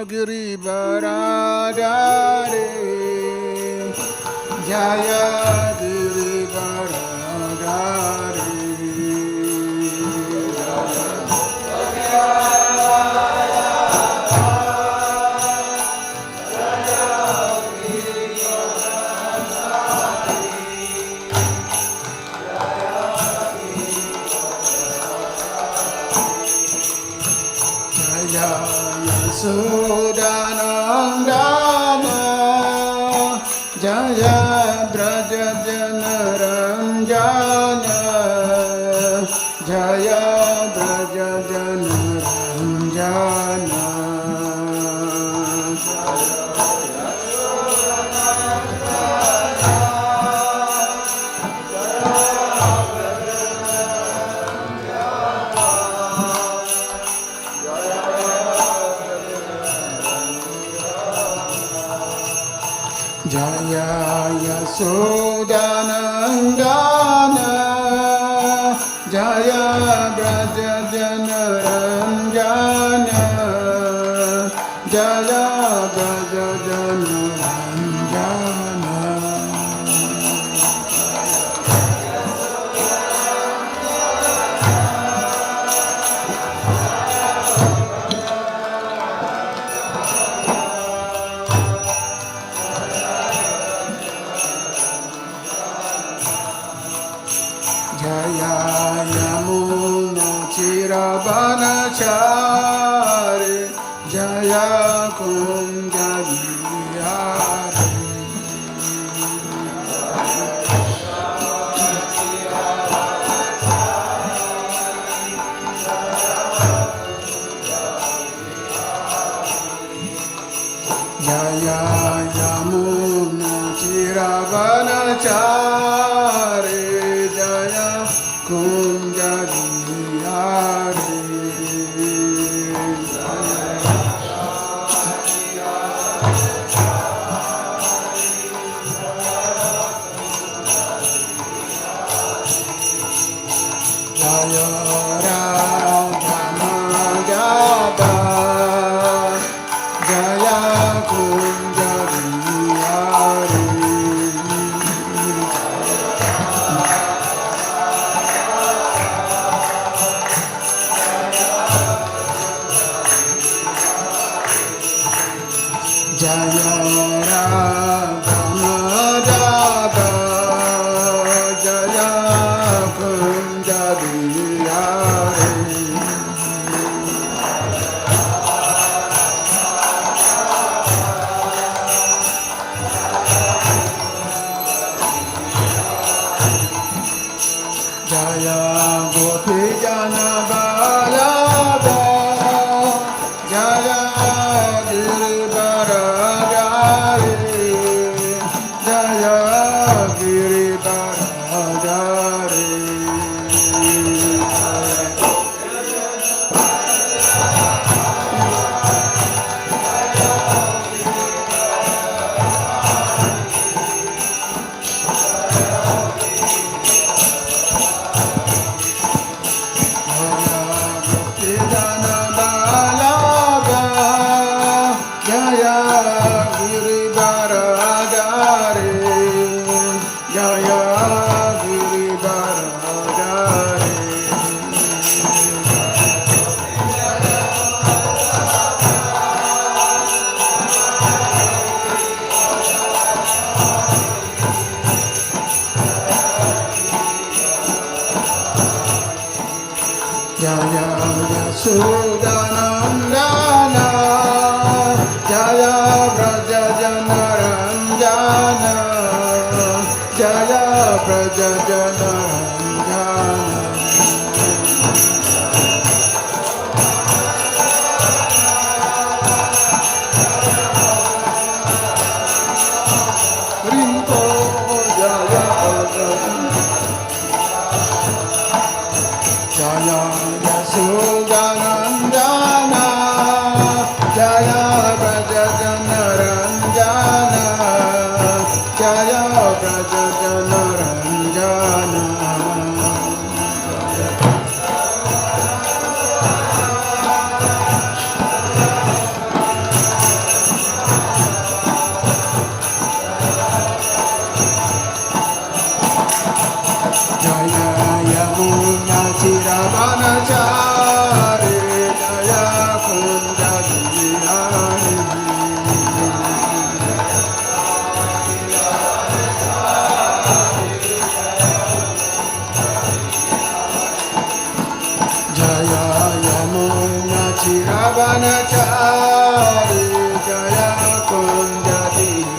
Girivaradari Jaya Girivaradari Sudanandana Jaya Braja Janaranjana Jaya Braja Janaranjana Jaya Yasodhanandana Jaya Braja Janaranjana Jaya Braja Janaranjana Jaya Yamuna Chiravanachari Jaya Kunja Vihari Jaya Yamuna Chiravanachari Jaya Kunja Vihari Jaya Radha Madhava Jaya Kunja Vihari Jaya Radha Madhava Jaya Kunja Vihari Jaya Gopi Jana Balada Jaya Girivaradari Jaya Girivaradari Jaya Yasodhanandana Jaya Braja Janaranjana Jaya Braja Janaranjana Rinpo Jaya Jaya Yasodhanandana Punya Chiravanachari Jaya Kunja Dhyani Jaya Yamuna Chiravanachari Jaya Kunja Dhyani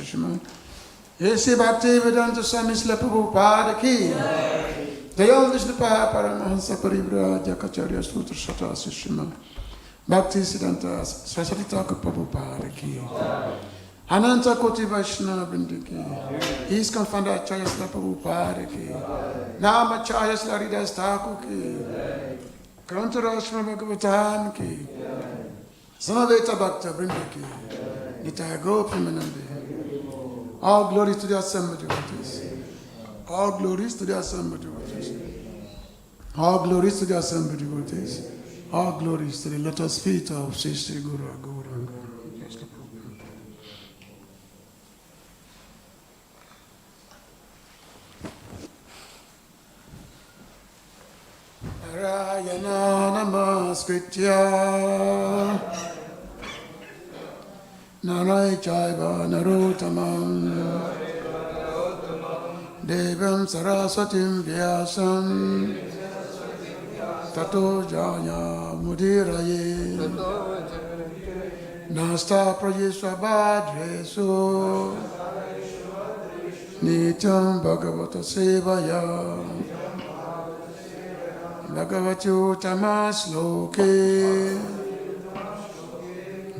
Srimad. Yesi Bhakti Vedanta Swami Srila Prabhupada ki. Jaya Vishnu Paramahansa Parivraja Kacharya Sutra Sata Srimad. Bhakti Siddhanta Saraswati Thakur Prabhupada ki. Ananta Koti Vaishnava Vrinda ki. ISKCON Founder Acharya Srila Prabhupada ki. Nama Acharya Srila Haridas Thakur ki. Canto Bhagavatam ki. Samaveta Bhakta Vrinda ki. Nitaya Gopamanande. All glories to the assembled devotees. All glories to the assembled devotees. All glories to the assembled devotees. All glories to the lotus feet of Sri Sri Guru Gauranga. Narayana Namaskritya Narai Chaiva Narottamam Devam Saraswatim Vyasam Tato Jaya Mudiraye Nasta Prayesvabhadresu Nityam Bhagavata Sevaya Bhagavatu Tamasloke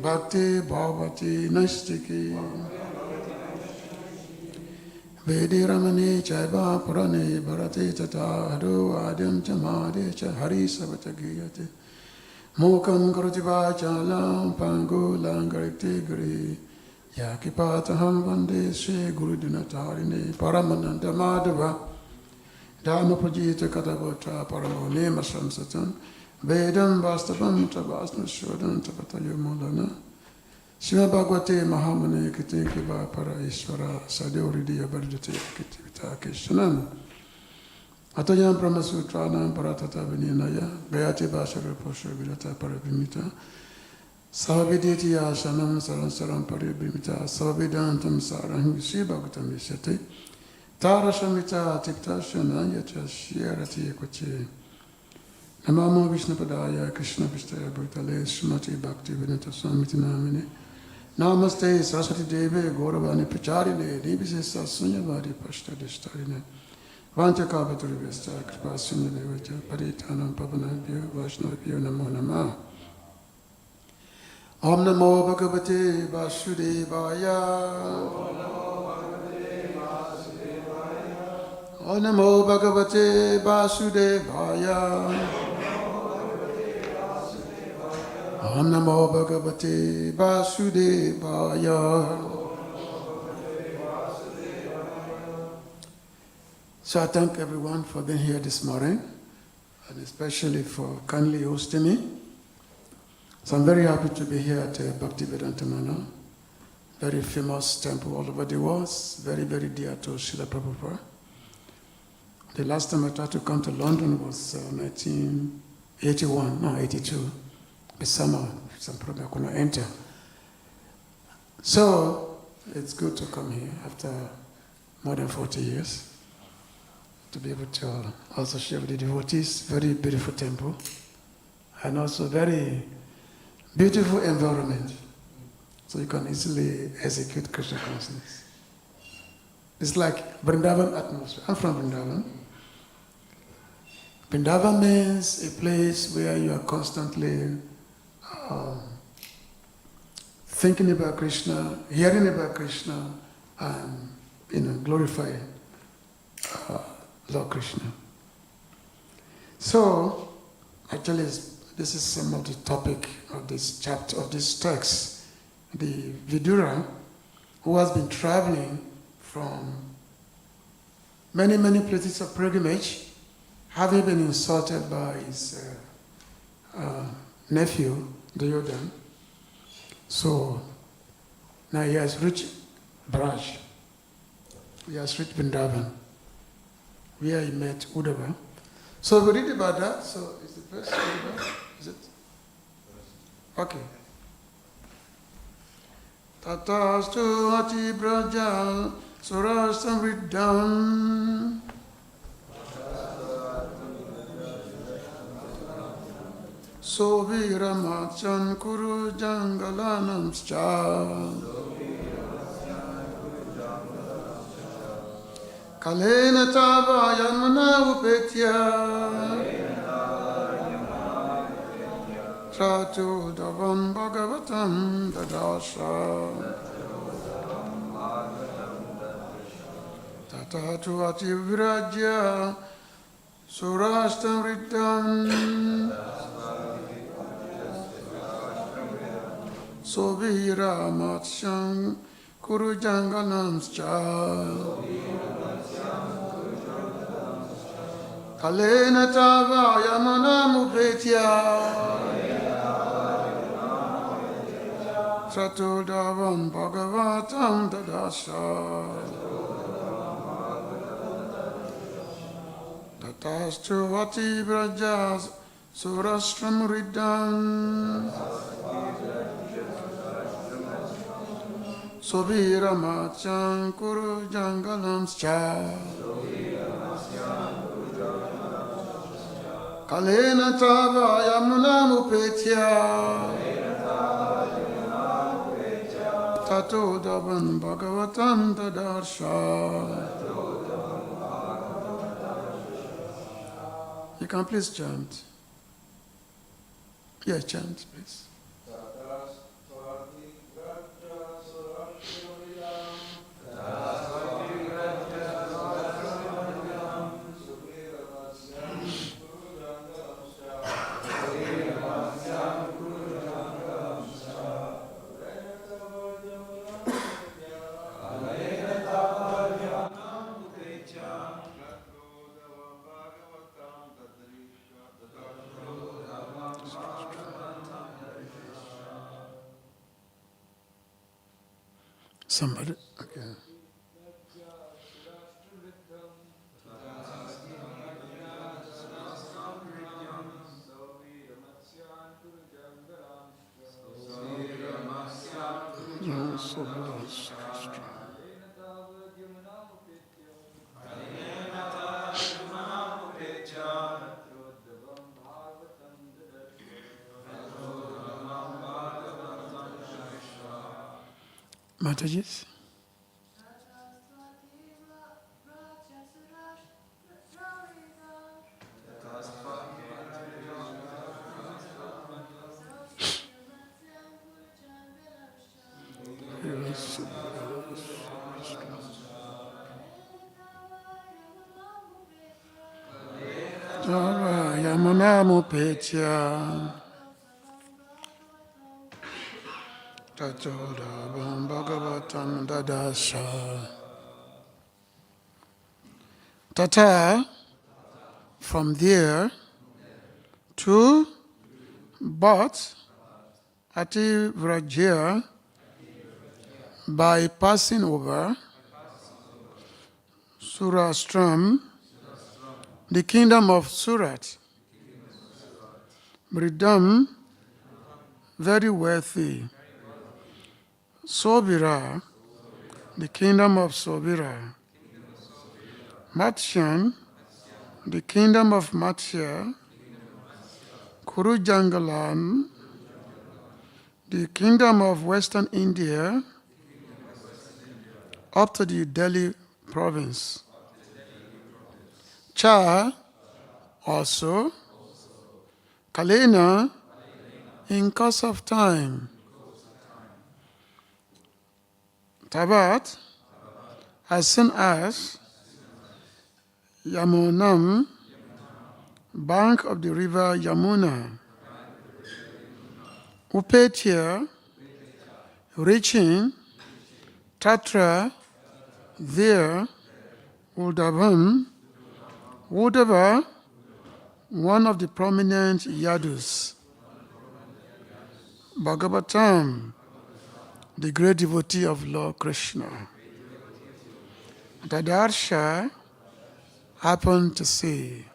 Bhakti Bhavati Nastiki Vedi Ramani Chaiva Purane Bharati Tata Hado Adyam Chamade Cha Hari Savata Giyate Mokam Karati Vachalam Pangulam Garikti Giri Yakipataham Vande Sri Guru Dinatarine Paramananda Madhava Dharma Prajita Katavatra Paramone Masam Satan Vedam Vastavam Tabasna Shodan Tapatayo Mulana Srimad Bhagavate Mahamane Kite Kiva Para Isvara Sadhuridiya Barjate Kitivita Kishanam Atayam Brahmasutranam Paratata Vininaya Gayati Bashara Posha Vidata Parabhimita Saviditi Ashanam Saransaram Parabhimita Savidantam Sarang Sri Bhagavatam Vishate Tarashamita Tikta Shanayata Shirati Koche Namamo Vishnapadaya Krishna Vistaya Bhaktale Srimati Bhakti Vedanta Swamiti Namine Namaste Saraswati Deve Gauravani Pacharine Nibisesa Sunyavadi Pashtadishtarine Vanchakapatarivesta Kripasinyadevacha Paritanam Pavanabhyo Vaishnavabhyo Namo Namah. Om Namo Bhagavate Vasudevaya. Om Namo Bhagavate Vasudevaya. Om Namo Bhagavate Vasudevaya. So I thank everyone for being here this morning, and especially for kindly hosting me. So I'm very happy to be here at Bhaktivedanta Manor, very famous temple all over the world, very, very dear to Srila Prabhupada. The last time I tried to come to London was 82. The summer, some problem I could not enter. So it's good to come here after more than 40 years, to be able to also share with the devotees. Very beautiful temple, and also very beautiful environment, so you can easily execute Krishna consciousness. It's like Vrindavan atmosphere. I'm from Vrindavan. Vrindavan means a place where you are constantly thinking about Krishna, hearing about Krishna, and glorifying Lord Krishna. So, actually, this is some of the topic of this chapter, of this text. The Vidura, who has been traveling from many, many places of pilgrimage, having been insulted by his nephew, Duryodhana. So, now he has reached Braj. He has reached Vrindavan, where he met Uddhava. So we read about that. So is the first Uddhava? Is it? Okay. Tatastu ati braja surastam riddham soviramachan kuru jangalanamscha Kalena tava yamana upetya Tratu davam Bhagavatam dadasha Tatatu ati virajya surastam riddham Sovira matsyam kuru jangalamscha Kalena tava yamanam upetya Tratudavam Bhagavatam dadasha Tatastu vati vrajas surastram riddham Sobhira machan kuru jangalamscha Kalena tava yamunam upetya Tato davan Bhagavatam tadarsha. You can please chant. Yeah, chant, please. Somebody, okay. Mataji's? Yamuna Mupetya Tatoda Bhagavatam Dadasha Tata, from there to but Ati Vrajya, by passing over Surastram, the kingdom of Surat, Mridam, very wealthy, Sobira, the kingdom of Sobira, Matsyan, the kingdom of Matsya, Kurujangalan, the kingdom of Western India, up to the Delhi province. Cha, also, Kalena, in course of time. Tabat, as soon as Yamunam, bank of the river Yamuna. Upetya, reaching Tatra, there, Udavam, Udava, one of the prominent Yadus. Bhagavatam, the great devotee of Lord Krishna. Tadarsha happened to see.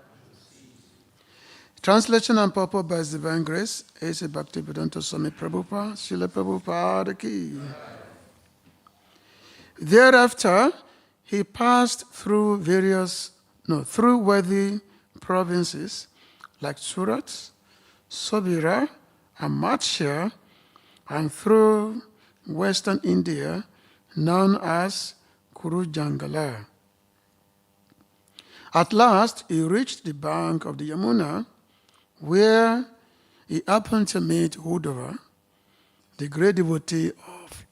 Translation and purport by His Divine Grace, A.C. Bhaktivedanta Swami Prabhupada, Srila Prabhupada ki. Thereafter, he passed through through worthy provinces like Surat, Sobira, and Matsya, and through Western India, known as Kurujangala. At last, he reached the bank of the Yamuna, where he happened to meet Uddhava, the great devotee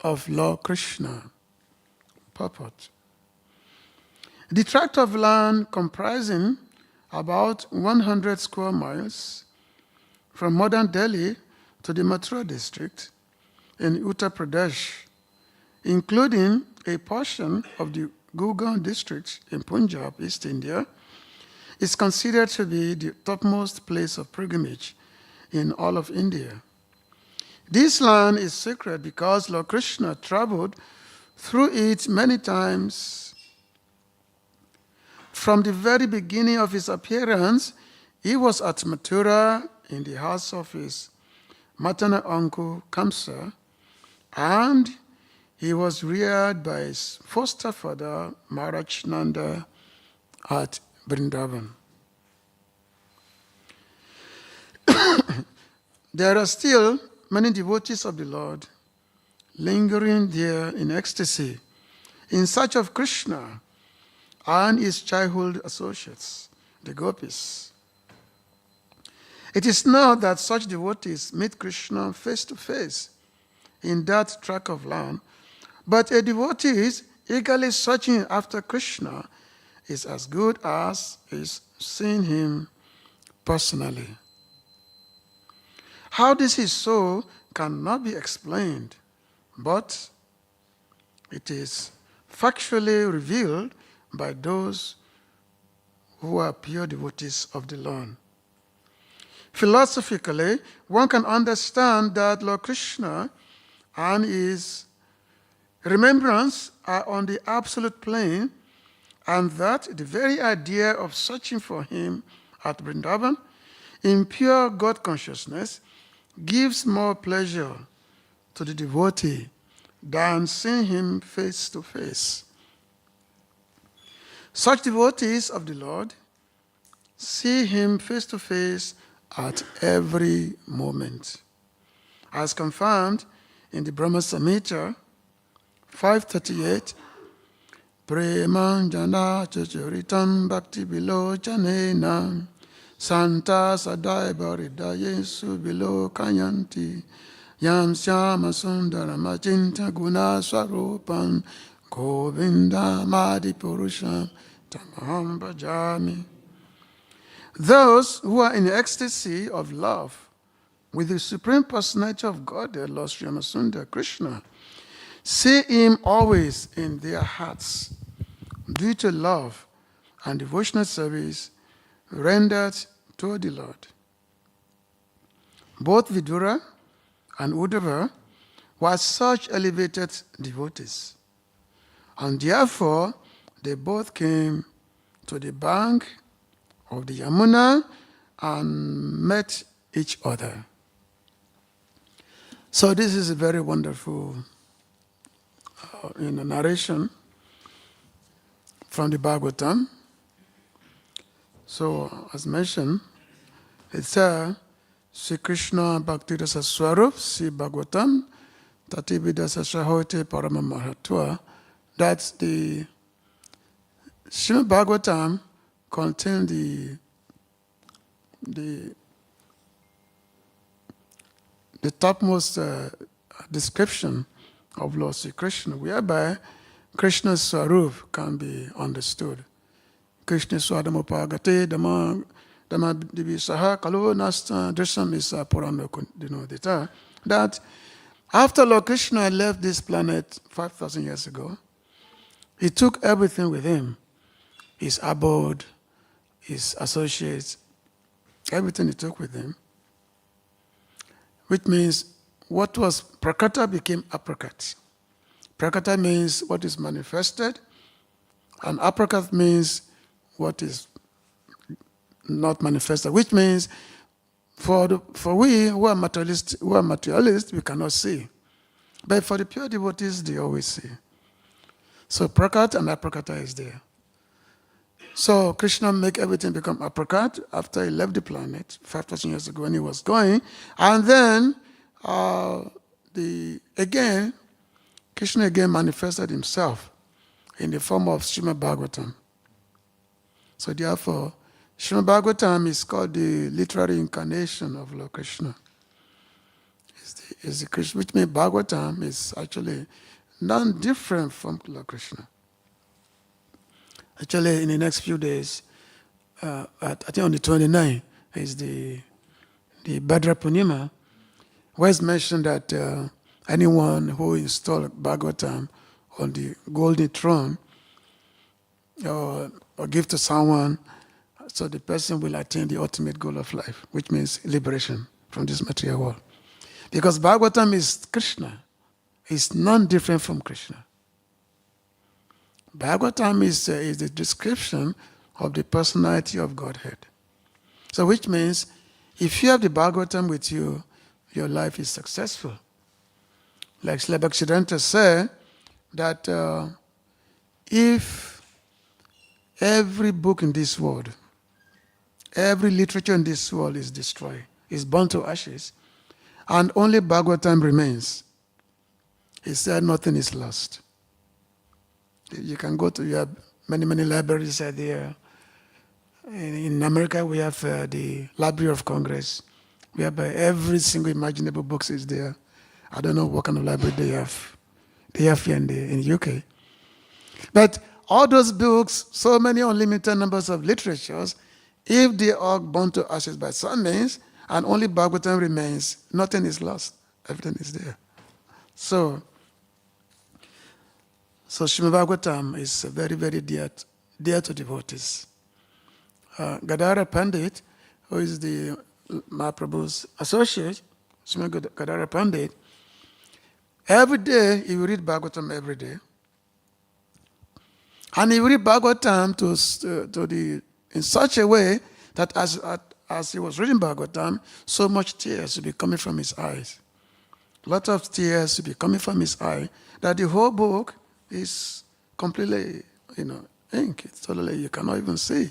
of Lord Krishna. Purport. The tract of land comprising about 100 square miles from modern Delhi to the Mathura district in Uttar Pradesh, including a portion of the Gurgaon district in Punjab, East India, is considered to be the topmost place of pilgrimage in all of India. This land is sacred because Lord Krishna traveled through it many times. From the very beginning of his appearance, he was at Mathura in the house of his maternal uncle Kamsa, and he was reared by his foster father Maharaj Nanda at Vrindavan. There are still many devotees of the Lord lingering there in ecstasy in search of Krishna and his childhood associates, the gopis. It is not that such devotees meet Krishna face to face in that tract of land, but a devotee is eagerly searching after Krishna is as good as is seeing him personally. How this is so cannot be explained, but it is factually revealed by those who are pure devotees of the Lord. Philosophically, one can understand that Lord Krishna and his remembrance are on the absolute plane, and that the very idea of searching for him at Vrindavan in pure God consciousness gives more pleasure to the devotee than seeing him face to face. Such devotees of the Lord see him face to face at every moment. As confirmed in the Brahma Samhita 538, Premanjana Chacharitam Bhakti Bilo Chanena Santa Sadai Bharidaye Subilo Kayanti Yam Syama Sundara Machinta Guna Swarupan Govinda Madi Purusham Tamaham Bhajami. Those who are in ecstasy of love with the Supreme Personality of God, the Lord Sri Ramasundar Krishna, see Him always in their hearts due to love and devotional service rendered to the Lord. Both Vidura and Uddhava were such elevated devotees, and therefore they both came to the bank of the Yamuna and met each other. So this is a very wonderful narration from the Bhagavatam. So, as mentioned, it's Sri Krishna Bhakti Rasa Swarup, Sri Bhagavatam, Tati Vidasa Shahote Parama Mahatva. That's the Srimad Bhagavatam contains the topmost description of Lord Sri Krishna, whereby Krishna's Swarup can be understood. Krishna Swadamopagate Dama Divi Saha Kalo Nasta Drisham is Purana Dinodita. That after Lord Krishna left this planet 5,000 years ago, he took everything with him. His abode, his associates, everything he took with him. Which means what was prakata became aprakat. Prakata means what is manifested, and aprakat means what is not manifested, which means for we who are materialists, we cannot see. But for the pure devotees, they always see. So prakat and aprakata is there. So Krishna make everything become aprakat after he left the planet 5,000 years ago when he was going. And then Krishna again manifested himself in the form of Srimad Bhagavatam. So therefore, Srimad Bhagavatam is called the literary incarnation of Lord Krishna. It's the Krishna, which means Bhagavatam is actually non-different from Lord Krishna. Actually, in the next few days, I think on the 29th, is the Bhadra Purnima, where it's mentioned that anyone who installed Bhagavatam on the golden throne or give to someone, so the person will attain the ultimate goal of life, which means liberation from this material world. Because Bhagavatam is Krishna. It's non-different from Krishna. Bhagavatam is the description of the personality of Godhead. So which means, if you have the Bhagavatam with you, your life is successful. Like Srila Bhaktisiddhanta said, that if every book in this world, every literature in this world is destroyed, is burnt to ashes, and only Bhagavatam remains, he said nothing is lost. You can go to, you have many libraries there. In America, we have the Library of Congress. We have every single imaginable books is there. I don't know what kind of library they have. They have here in the UK. But all those books, so many unlimited numbers of literatures, if they are burnt to ashes by some means, and only Bhagavatam remains, nothing is lost. Everything is there. So Srimad Bhagavatam is very, very dear to devotees. Gadara Pandit, who is the Mahaprabhu's associate, Srimad Gadara Pandit, every day he will read Bhagavatam every day. And he will read Bhagavatam in such a way that as he was reading Bhagavatam, so much tears will be coming from his eyes. A lot of tears will be coming from his eye, that the whole book is completely, ink. It's totally, you cannot even see.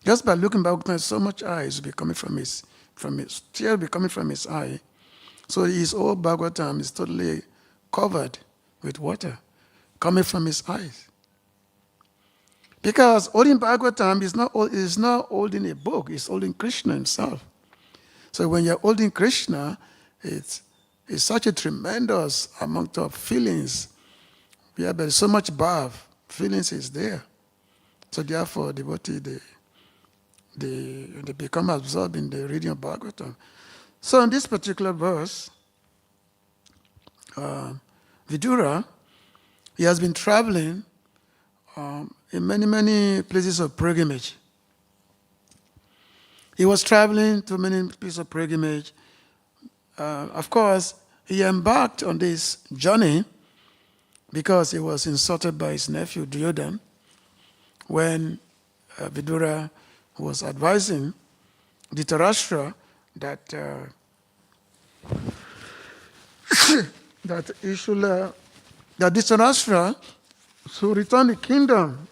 Just by looking back, so much eyes will be coming from his tears will be coming from his eye. So his whole Bhagavatam is totally covered with water coming from his eyes. Because holding Bhagavatam is not holding a book, it's holding Krishna himself. So when you're holding Krishna, it's such a tremendous amount of feelings. Yeah, but so much bhav, feelings is there. So therefore, devotee, they become absorbed in the reading of Bhagavatam. So in this particular verse, Vidura, he has been traveling in many, many places of pilgrimage. He was traveling to many places of pilgrimage. Of course, he embarked on this journey because he was insulted by his nephew Duryodhana when Vidura was advising Dhritarashtra that that he should that Dhritarashtra should return the kingdom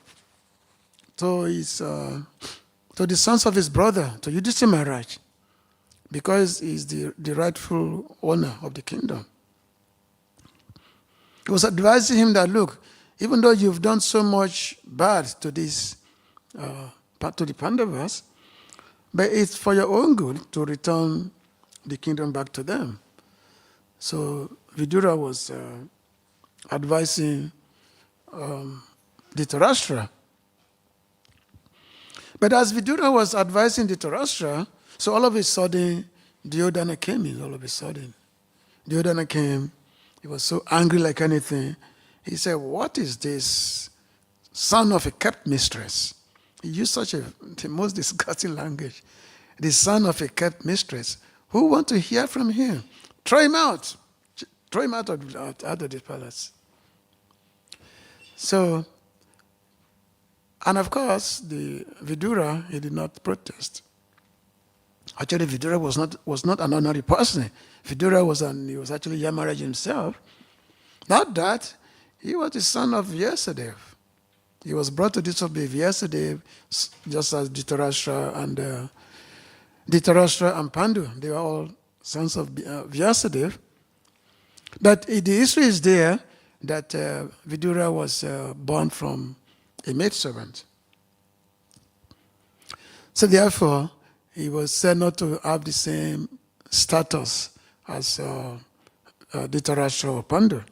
to his to the sons of his brother, to Yudhishthira Maharaj, because he's the rightful owner of the kingdom. He was advising him that, look, even though you've done so much bad to this, to the Pandavas, but it's for your own good to return the kingdom back to them. So Vidura was advising Dhritarashtra. But as Vidura was advising Dhritarashtra, so all of a sudden, Duryodhana came in, all of a sudden. Duryodhana came, he was so angry like anything. He said, what is this son of a kept mistress? He used the most disgusting language. The son of a kept mistress. Who want to hear from him? Throw him out. Throw him out of the palace. So, and of course, the Vidura, he did not protest. Actually, Vidura was not an ordinary person. Vidura he was actually Yamaraj himself. Not that, he was the son of Vyasadeva. He was brought to this of Vyasadeva, just as Dhritarashtra and Pandu. They were all sons of Vyasadeva. But the history is there that Vidura was born from a maidservant. So therefore, he was said not to have the same status as Dhritarashtra or Pandu.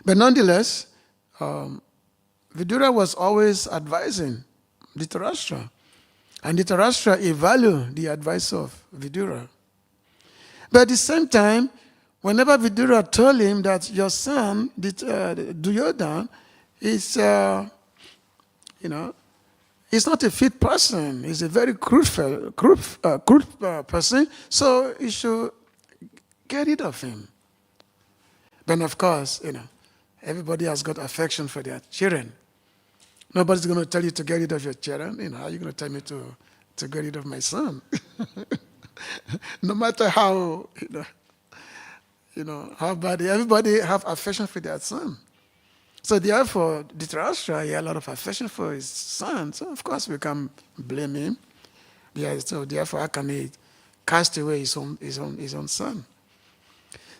But nonetheless, Vidura was always advising Dhritarashtra. And Dhritarashtra, he valued the advice of Vidura. But at the same time, whenever Vidura told him that your son, Duryodhana, is, he's not a fit person. He's a very crude person, so you should get rid of him. Then, of course, everybody has got affection for their children. Nobody's going to tell you to get rid of your children. How are you going to tell me to get rid of my son? No matter how, how bad, everybody have affection for their son. So therefore, Dhritarashtra, he had a lot of affection for his son. So of course we can blame him. Yeah, so therefore, how can he cast away his own son?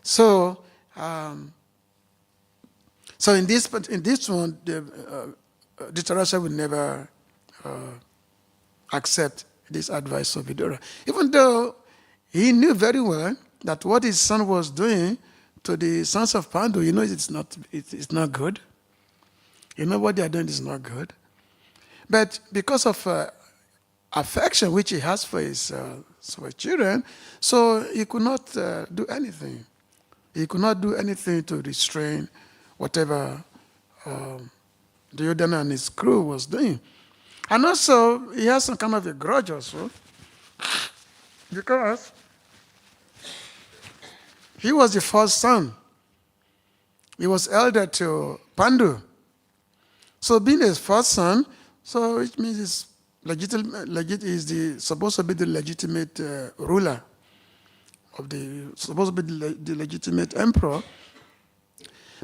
So, so in this one, Dhritarashtra would never accept this advice of Vidura, even though he knew very well that what his son was doing to the sons of Pandu, it's not good. What they are doing is not good. But because of affection which he has for his children, so he could not do anything. He could not do anything to restrain whatever Duryodhana and his crew was doing. And also, he has some kind of a grudge also, because he was the first son. He was elder to Pandu. So being his first son, so it means he's supposed to be the legitimate ruler supposed to be the legitimate emperor.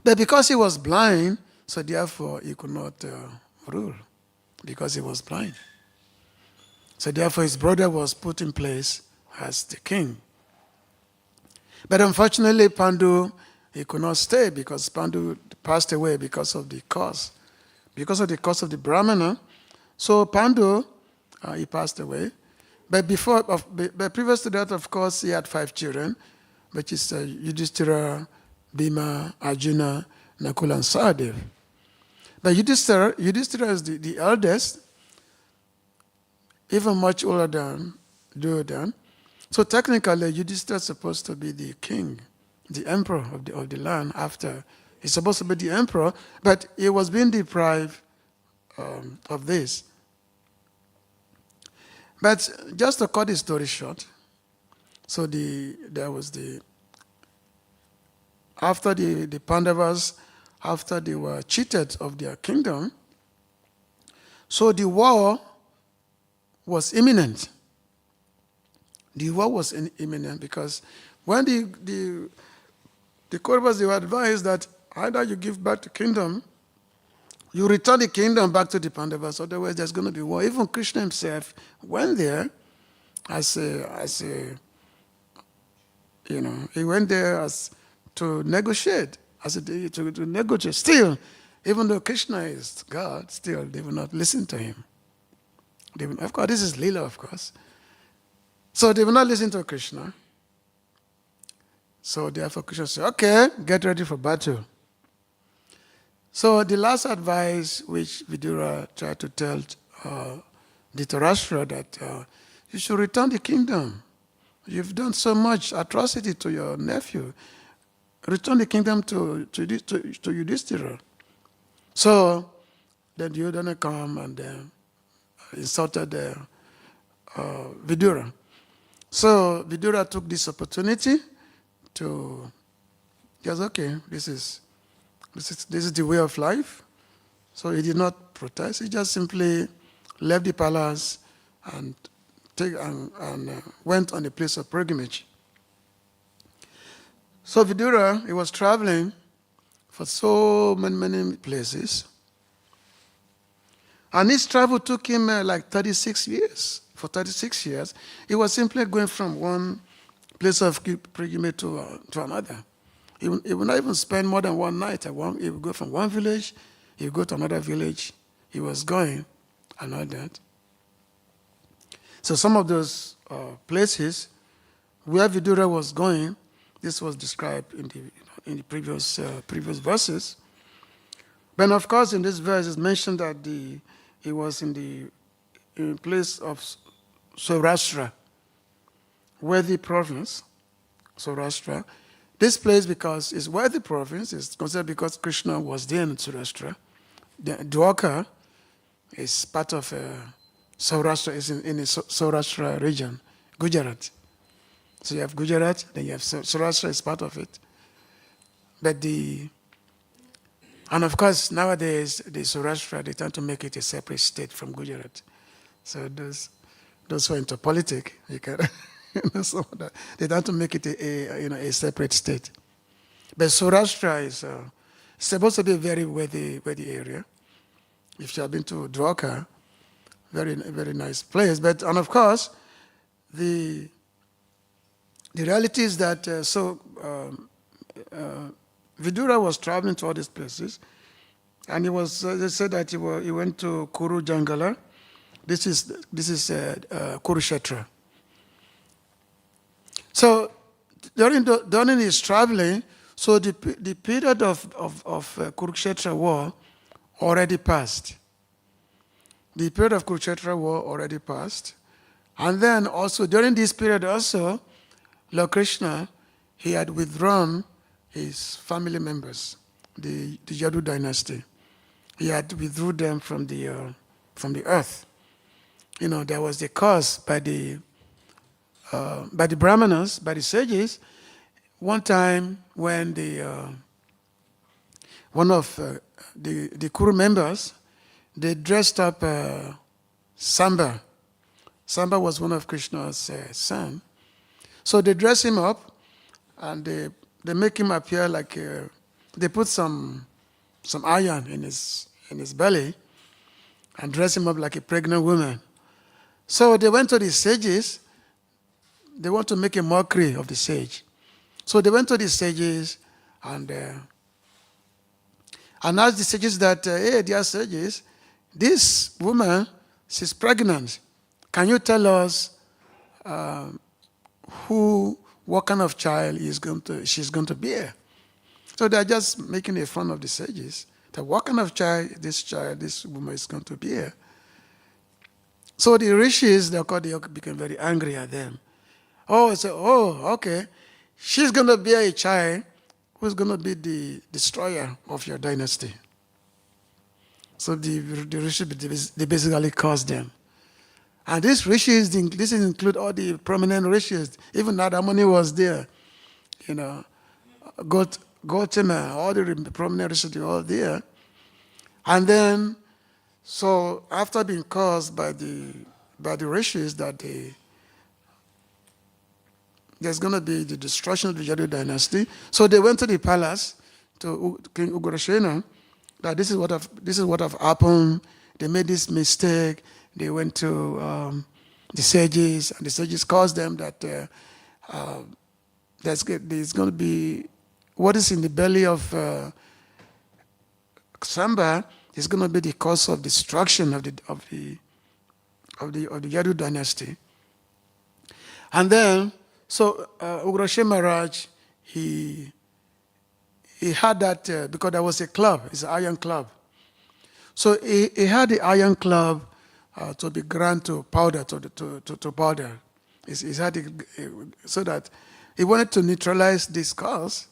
But because he was blind, so therefore he could not rule, because he was blind. So therefore his brother was put in place as the king. But unfortunately, Pandu, he could not stay because Pandu passed away because of the curse. Because of the curse of the Brahmana. So Pandu, he passed away. But previous to that, of course, he had 5 children, which is Yudhishthira, Bhima, Arjuna, Nakula, and Sahadeva. But Yudhishthira is the eldest. even much older than Duryodhana. So technically, Yudhishthira is supposed to be the king, the emperor of the land after. He's supposed to be the emperor, but he was being deprived of this. But just to cut the story short, so after the Pandavas, after they were cheated of their kingdom, so the war was imminent. The war was imminent because when the Kauravas, they were advised that either you give back the kingdom, you return the kingdom back to the Pandavas, otherwise there's going to be war. Even Krishna himself went there he went there as to negotiate, to negotiate. Still, even though Krishna is God, still they will not listen to him. Of course, this is Leela, of course. So they will not listen to Krishna. So therefore Krishna said, okay, get ready for battle. So the last advice which Vidura tried to tell Dhritarashtra that you should return the kingdom. You've done so much atrocity to your nephew. Return the kingdom to Yudhishthira. So then Duryodhana come and insulted Vidura. So Vidura took this opportunity to just, okay, this is the way of life. So he did not protest. He just simply left the palace and went on a place of pilgrimage. So Vidura, he was traveling for so many places. And his travel took him like 36 years. For 36 years, he was simply going from one place of pilgrimage to another. He would not even spend more than one night. He would go from one village, he would go to another village. He was going and all that. So some of those places where Vidura was going, this was described in the previous verses. But of course, in this verse, it's mentioned that he was in the place of Saurashtra, worthy province, Saurashtra. This place, because it's worthy province, is considered because Krishna was there in Saurashtra. Dwarka is part of Saurashtra, is in the Saurashtra region, Gujarat. So you have Gujarat, then you have Saurashtra is part of it. But and of course, nowadays, the Saurashtra, they tend to make it a separate state from Gujarat. So those who are into politics, you can, they tend to make it a separate state. But Saurashtra is supposed to be a very wealthy area. If you have been to Dwarka, very nice place. And of course, the reality is that Vidura was traveling to all these places, and they said that he went to Kuru Jangala. This is Kurukshetra. So during his traveling, so the period of Kurukshetra war already passed. The period of Kurukshetra war already passed. And then also during this period also, Lord Krishna, he had withdrawn his family members, the Yadu dynasty. He had withdrew them from the earth. There was the curse by the Brahmanas, by the sages. One time when one of the Kuru members, they dressed up Samba. Samba was one of Krishna's son. So they dress him up, and they make him appear like they put some iron in his belly, and dress him up like a pregnant woman. So they went to the sages. They want to make a mockery of the sage. So they went to the sages and asked the sages that, hey, dear sages, this woman, she's pregnant. Can you tell us what kind of child she's going to bear? So they're just making a fun of the sages. That what kind of child this woman is going to bear? So the rishis, they became very angry at them. Oh, say, oh, okay. She's going to be a child who's going to be the destroyer of your dynasty. So the rishis, they basically caused them. And these rishis, this include all the prominent rishis. Even Nadamuni was there. Gautama, all the prominent rishis were all there. And then, so after being caused by the rishis that there's going to be the destruction of the Yadu dynasty. So they went to the palace to King Ugrasena that this is what have happened. They made this mistake. They went to the sages, and the sages caused them that there's going to be what is in the belly of Samba is going to be the cause of destruction of the Yadu dynasty. And then, so Ugrasena Maharaj, he had that because there was a club, it's an iron club. So he had the iron club to be ground to powder, to powder. He had it so that he wanted to neutralize this cause.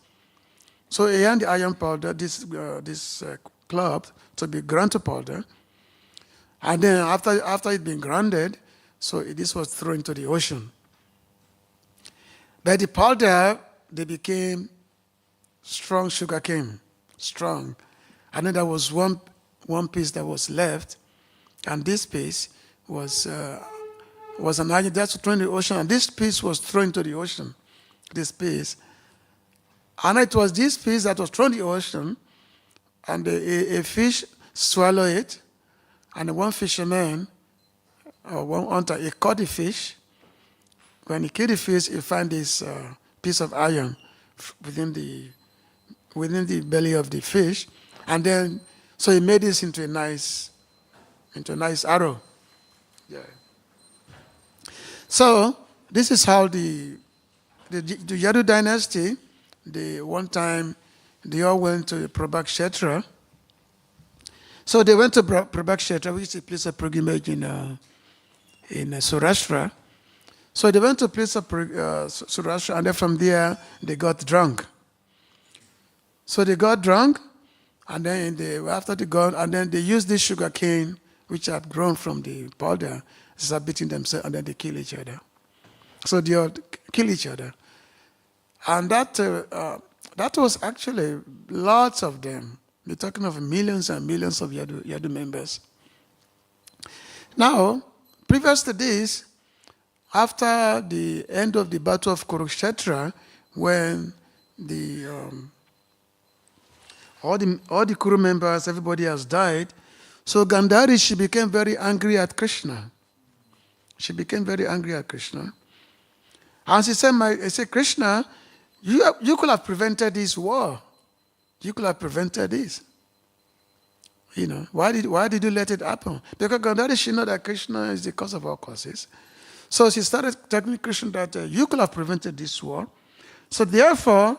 So he had the iron powder, this club, to be ground to powder. And then after it being grounded, so this was thrown into the ocean. By the powder, they became strong sugarcane, strong. And then there was one piece that was left, and this piece was an iron that's thrown in the ocean, and this piece was thrown into the ocean, this piece. And it was this piece that was thrown in the ocean, and a fish swallowed it, and one fisherman, or one hunter, he caught the fish. When he killed the fish, he found this piece of iron within the belly of the fish, and then so he made this into a nice arrow. Yeah. So this is how the Yadu dynasty. One time they all went to Prabhakshetra. So they went to Prabhakshetra, which is a place of pilgrimage in Saurashtra. So they went to a place of Saurashtra, and then from there they got drunk. So they got drunk, and then after they got, and then they used this sugar cane which had grown from the powder, start beating themselves, and then they kill each other. So they all kill each other, and that was actually lots of them. We're talking of millions and millions of Yadu members. Now, previous to this, after the end of the Battle of Kurukshetra, when all the Kuru members, everybody has died, so Gandhari, she became very angry at Krishna. She became very angry at Krishna. And she said, Krishna, you could have prevented this war. You could have prevented this. Why did you let it happen? Because Gandhari, she know that Krishna is the cause of all causes. So she started telling Krishna that you could have prevented this war. So therefore,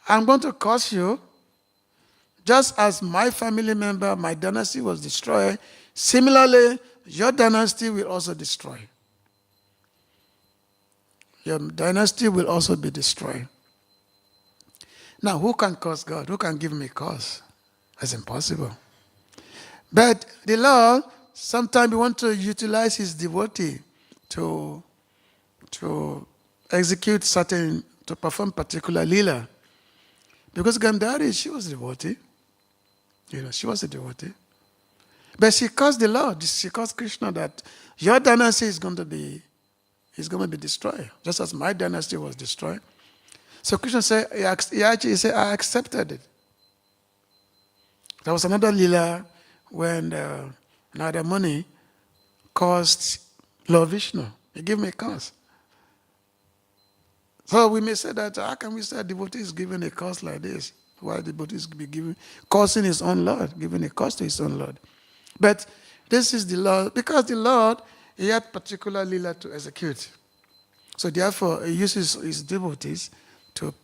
I'm going to curse you. Just as my family member, my dynasty was destroyed, similarly, your dynasty will also destroy. Your dynasty will also be destroyed. Now, who can curse God? Who can give me a curse? That's impossible. But the Lord, sometimes we want to utilize his devotee to execute to perform particular lila. Because Gandhari, she was a devotee. She was a devotee. But she caused the Lord, she caused Krishna that your dynasty is going to be destroyed, just as my dynasty was destroyed. So Krishna said, he actually said, I accepted it. There was another lila when Narada Muni caused Lord Vishnu. He gave me a curse. So we may say that, how can we say a devotee is given a curse like this? Why the devotee is cursing his own Lord, giving a curse to his own Lord? But this is the Lord, because the Lord, he had particular lila to execute. So therefore, he uses his devotees to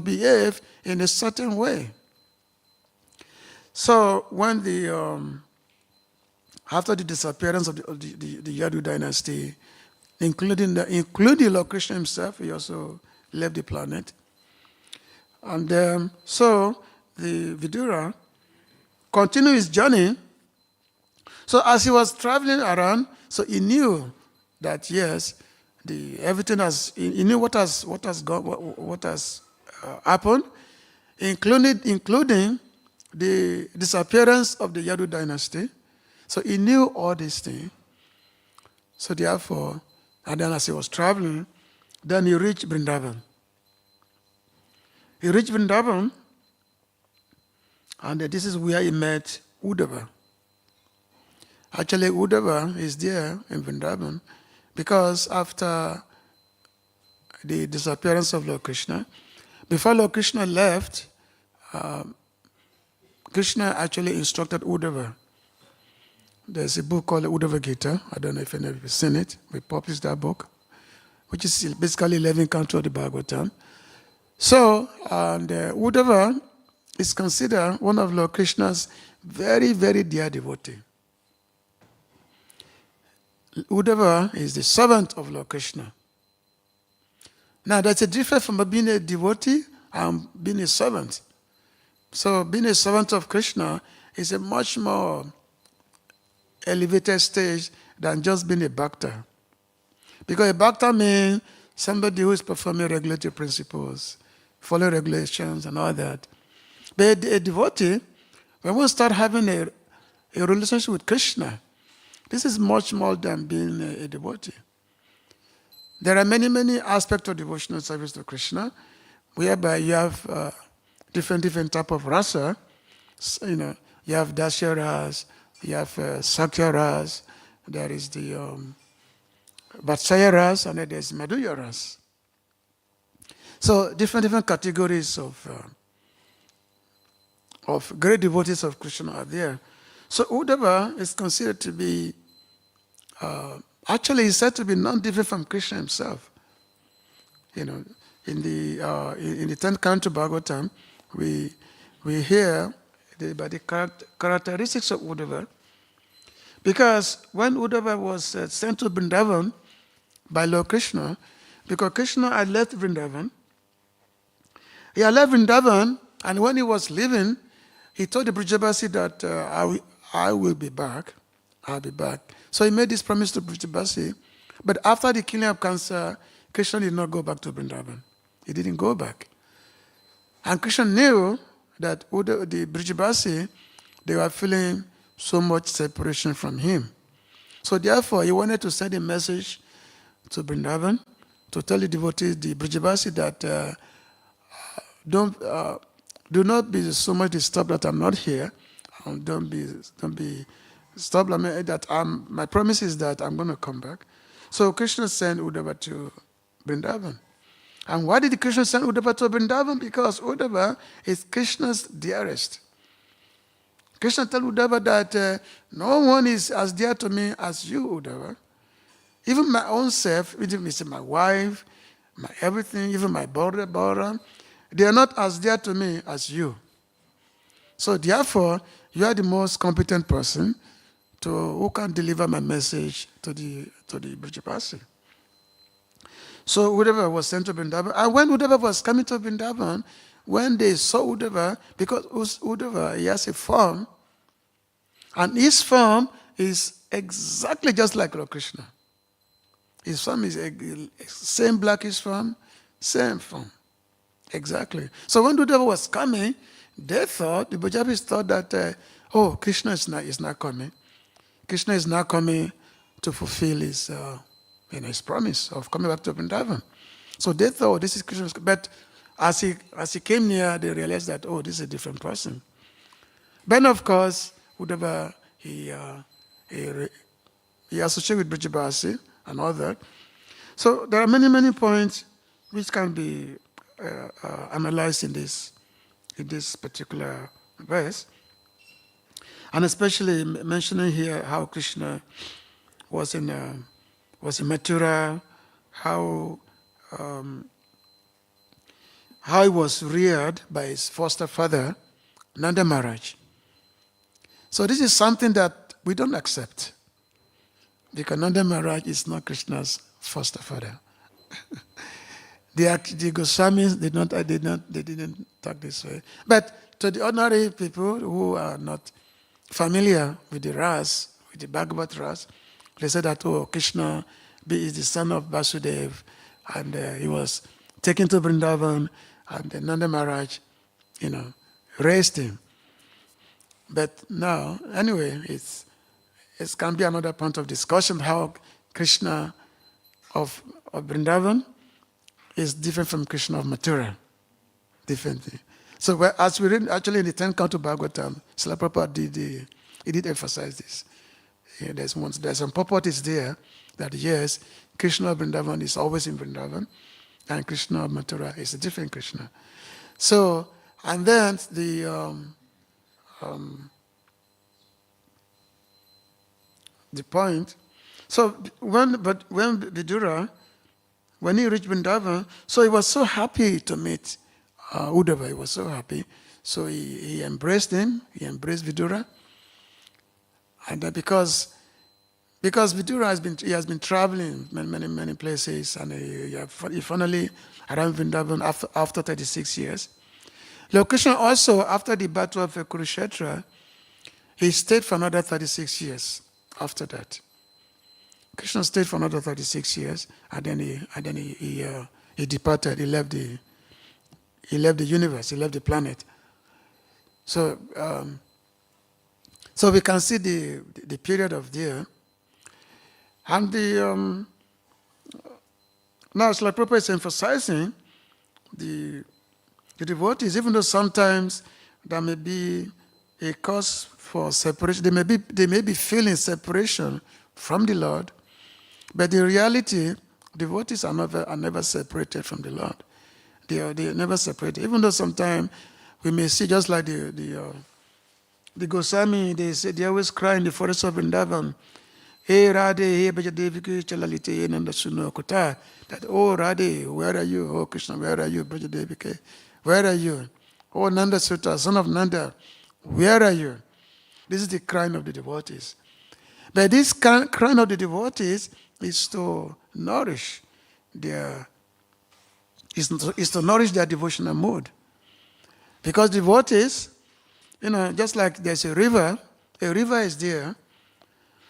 behave in a certain way. So when after the disappearance of the Yadu dynasty, including Lord Krishna himself, he also left the planet. And so the Vidura continued his journey. So as he was traveling around, so he knew that yes, everything has. He knew what has happened, including the disappearance of the Yadu dynasty. So he knew all these things. So therefore, and then as he was traveling, then he reached Vrindavan. He reached Vrindavan, and this is where he met Uddhava. Actually, Uddhava is there in Vrindavan because after the disappearance of Lord Krishna, before Lord Krishna left, Krishna actually instructed Uddhava. There's a book called Uddhava Gita. I don't know if any of you have seen it. We published that book, which is basically 11 Canto of the Bhagavatam. So, Uddhava is considered one of Lord Krishna's very, very dear devotee. Uddhava is the servant of Lord Krishna. Now, that's a difference from being a devotee and being a servant. So, being a servant of Krishna is a much more elevated stage than just being a bhakta. Because a bhakta means somebody who is performing regulatory principles, following regulations and all that. But a devotee, when we start having a relationship with Krishna, this is much more than being a devotee. There are many, many aspects of devotional service to Krishna, whereby you have different type of rasa. You have Dasya ras, you have Sakya ras, there is the Vatsalya ras, and then there's Madhurya ras. So different categories of great devotees of Krishna are there. So Uddhava is considered to be, actually he's said to be not different from Krishna himself. In the 10th Canto Bhagavatam, we hear about the characteristics of Uddhava. Because when Uddhava was sent to Vrindavan by Lord Krishna, because Krishna had left Vrindavan, he had left Vrindavan, and when he was leaving, he told the Brijabasi that I will be back. I'll be back. So he made this promise to Brijabasi. But after the killing of Kansa, Krishna did not go back to Vrindavan. He didn't go back. And Krishna knew that the Brijabasi, they were feeling so much separation from him. So therefore, he wanted to send a message to Vrindavan to tell the devotees, the Brijabasi, that do not be so much disturbed that I'm not here. Don't be stopped. I mean, my promise is that I'm going to come back. So Krishna sent Uddhava to Vrindavan. And why did Krishna send Uddhava to Vrindavan? Because Uddhava is Krishna's dearest. Krishna told Uddhava that no one is as dear to me as you, Uddhava. Even my own self, even my wife, my everything, even my brother, they are not as dear to me as you. So therefore, you are the most competent person who can deliver my message to the Brijabasi. So Uddhava was sent to Vrindavan. And when Uddhava was coming to Vrindavan, when they saw Uddhava, because Uddhava, he has a form, and his form is exactly just like Lord Krishna. His form is same blackish form, same form. Exactly. So when Uddhava was coming, the Brijabis thought that, Krishna is not coming. Krishna is not coming to fulfill his promise of coming back to Vrindavan. So they thought, this is Krishna's. But as he came near, they realized that, this is a different person. Then, of course, Uddhava, he associated with Brijabasi and all that. So there are many, many points which can be analyzed in this particular verse, and especially mentioning here how Krishna was in Mathura, how he was reared by his foster father, Nanda Maharaj. So this is something that we don't accept. Because Nanda Maharaj is not Krishna's foster father. The Goswamis they didn't talk this way. But to the ordinary people who are not familiar with the Ras, with the Bhagavad Ras, they say that, oh, Krishna is the son of Vasudeva, and he was taken to Vrindavan, and Nanda Maharaj, raised him. But now, anyway, it can be another point of discussion how Krishna of Vrindavan is different from Krishna of Mathura. Different thing. So as we read actually in the 10th Canto Bhagavatam, Srila Prabhupada did emphasize this. Yeah, there's some purport there that yes, Krishna of Vrindavan is always in Vrindavan, and Krishna of Mathura is a different Krishna. So, and then the point. So when Vidura, when he reached Vrindavan, so he was so happy to meet Uddhava. He was so happy. So he embraced him. He embraced Vidura. And because Vidura has been traveling many places, and he finally arrived Vrindavan after 36 years. Lord Krishna also, after the battle of Kurukshetra, he stayed for another 36 years after that. Krishna stayed for another 36 years, and then he departed. He left the universe. He left the planet. So we can see the period of there, and now Srila Prabhupada is emphasizing the devotees, even though sometimes there may be a cause for separation. They may be feeling separation from the Lord, but in reality, devotees are never separated from the Lord. They are never separated. Even though sometimes we may see, just like the Goswami, they always cry in the forest of Vrindavan, "Hey Radhe, hey Brajadeviki Chalalite Nanda Suno Kota." That, "Oh Radhe, where are you? Oh Krishna, where are you? Brajadeviki, where are you? Oh Nanda Sutta, son of Nanda, where are you?" This is the crying of the devotees. But this crying of the devotees is to nourish their devotional mood. Because devotees, just like there's a river is there,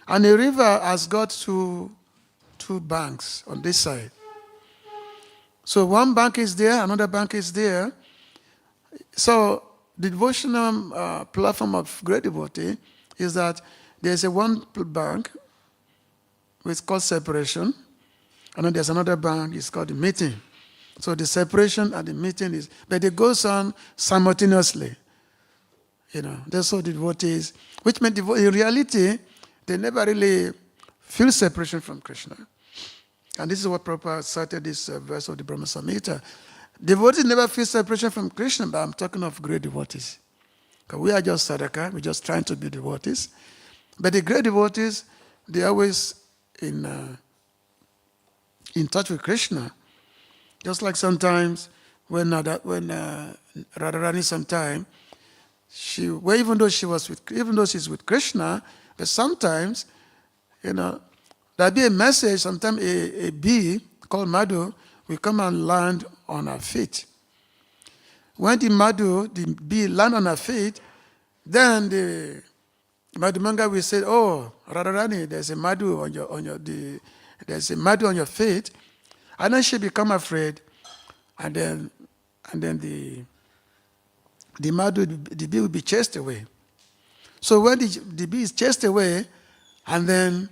and a river has got two banks on this side. So one bank is there, another bank is there. So the devotional platform of great devotee is that there's a one bank which is called separation, and then there's another bank, it's called the meeting. So the separation and the meeting but it goes on simultaneously. That's how the devotees, which means in reality, they never really feel separation from Krishna. And this is what Prabhupada cited this verse of the Brahma Samhita. Devotees never feel separation from Krishna, but I'm talking of great devotees. Because we are just sadhaka, we're just trying to be devotees. But the great devotees, they're always in touch with Krishna. Just like sometimes when Radharani sometimes, even though she's with Krishna, but sometimes, there'll be a message, sometimes a bee called Madhu will come and land on her feet. When the bee land on her feet, then the Madhumanga will say, "Oh, Radharani, there's a Madhu there's a Madhu on your feet," and then she become afraid, and then the Madhu, the bee will be chased away. So when the bee is chased away, and then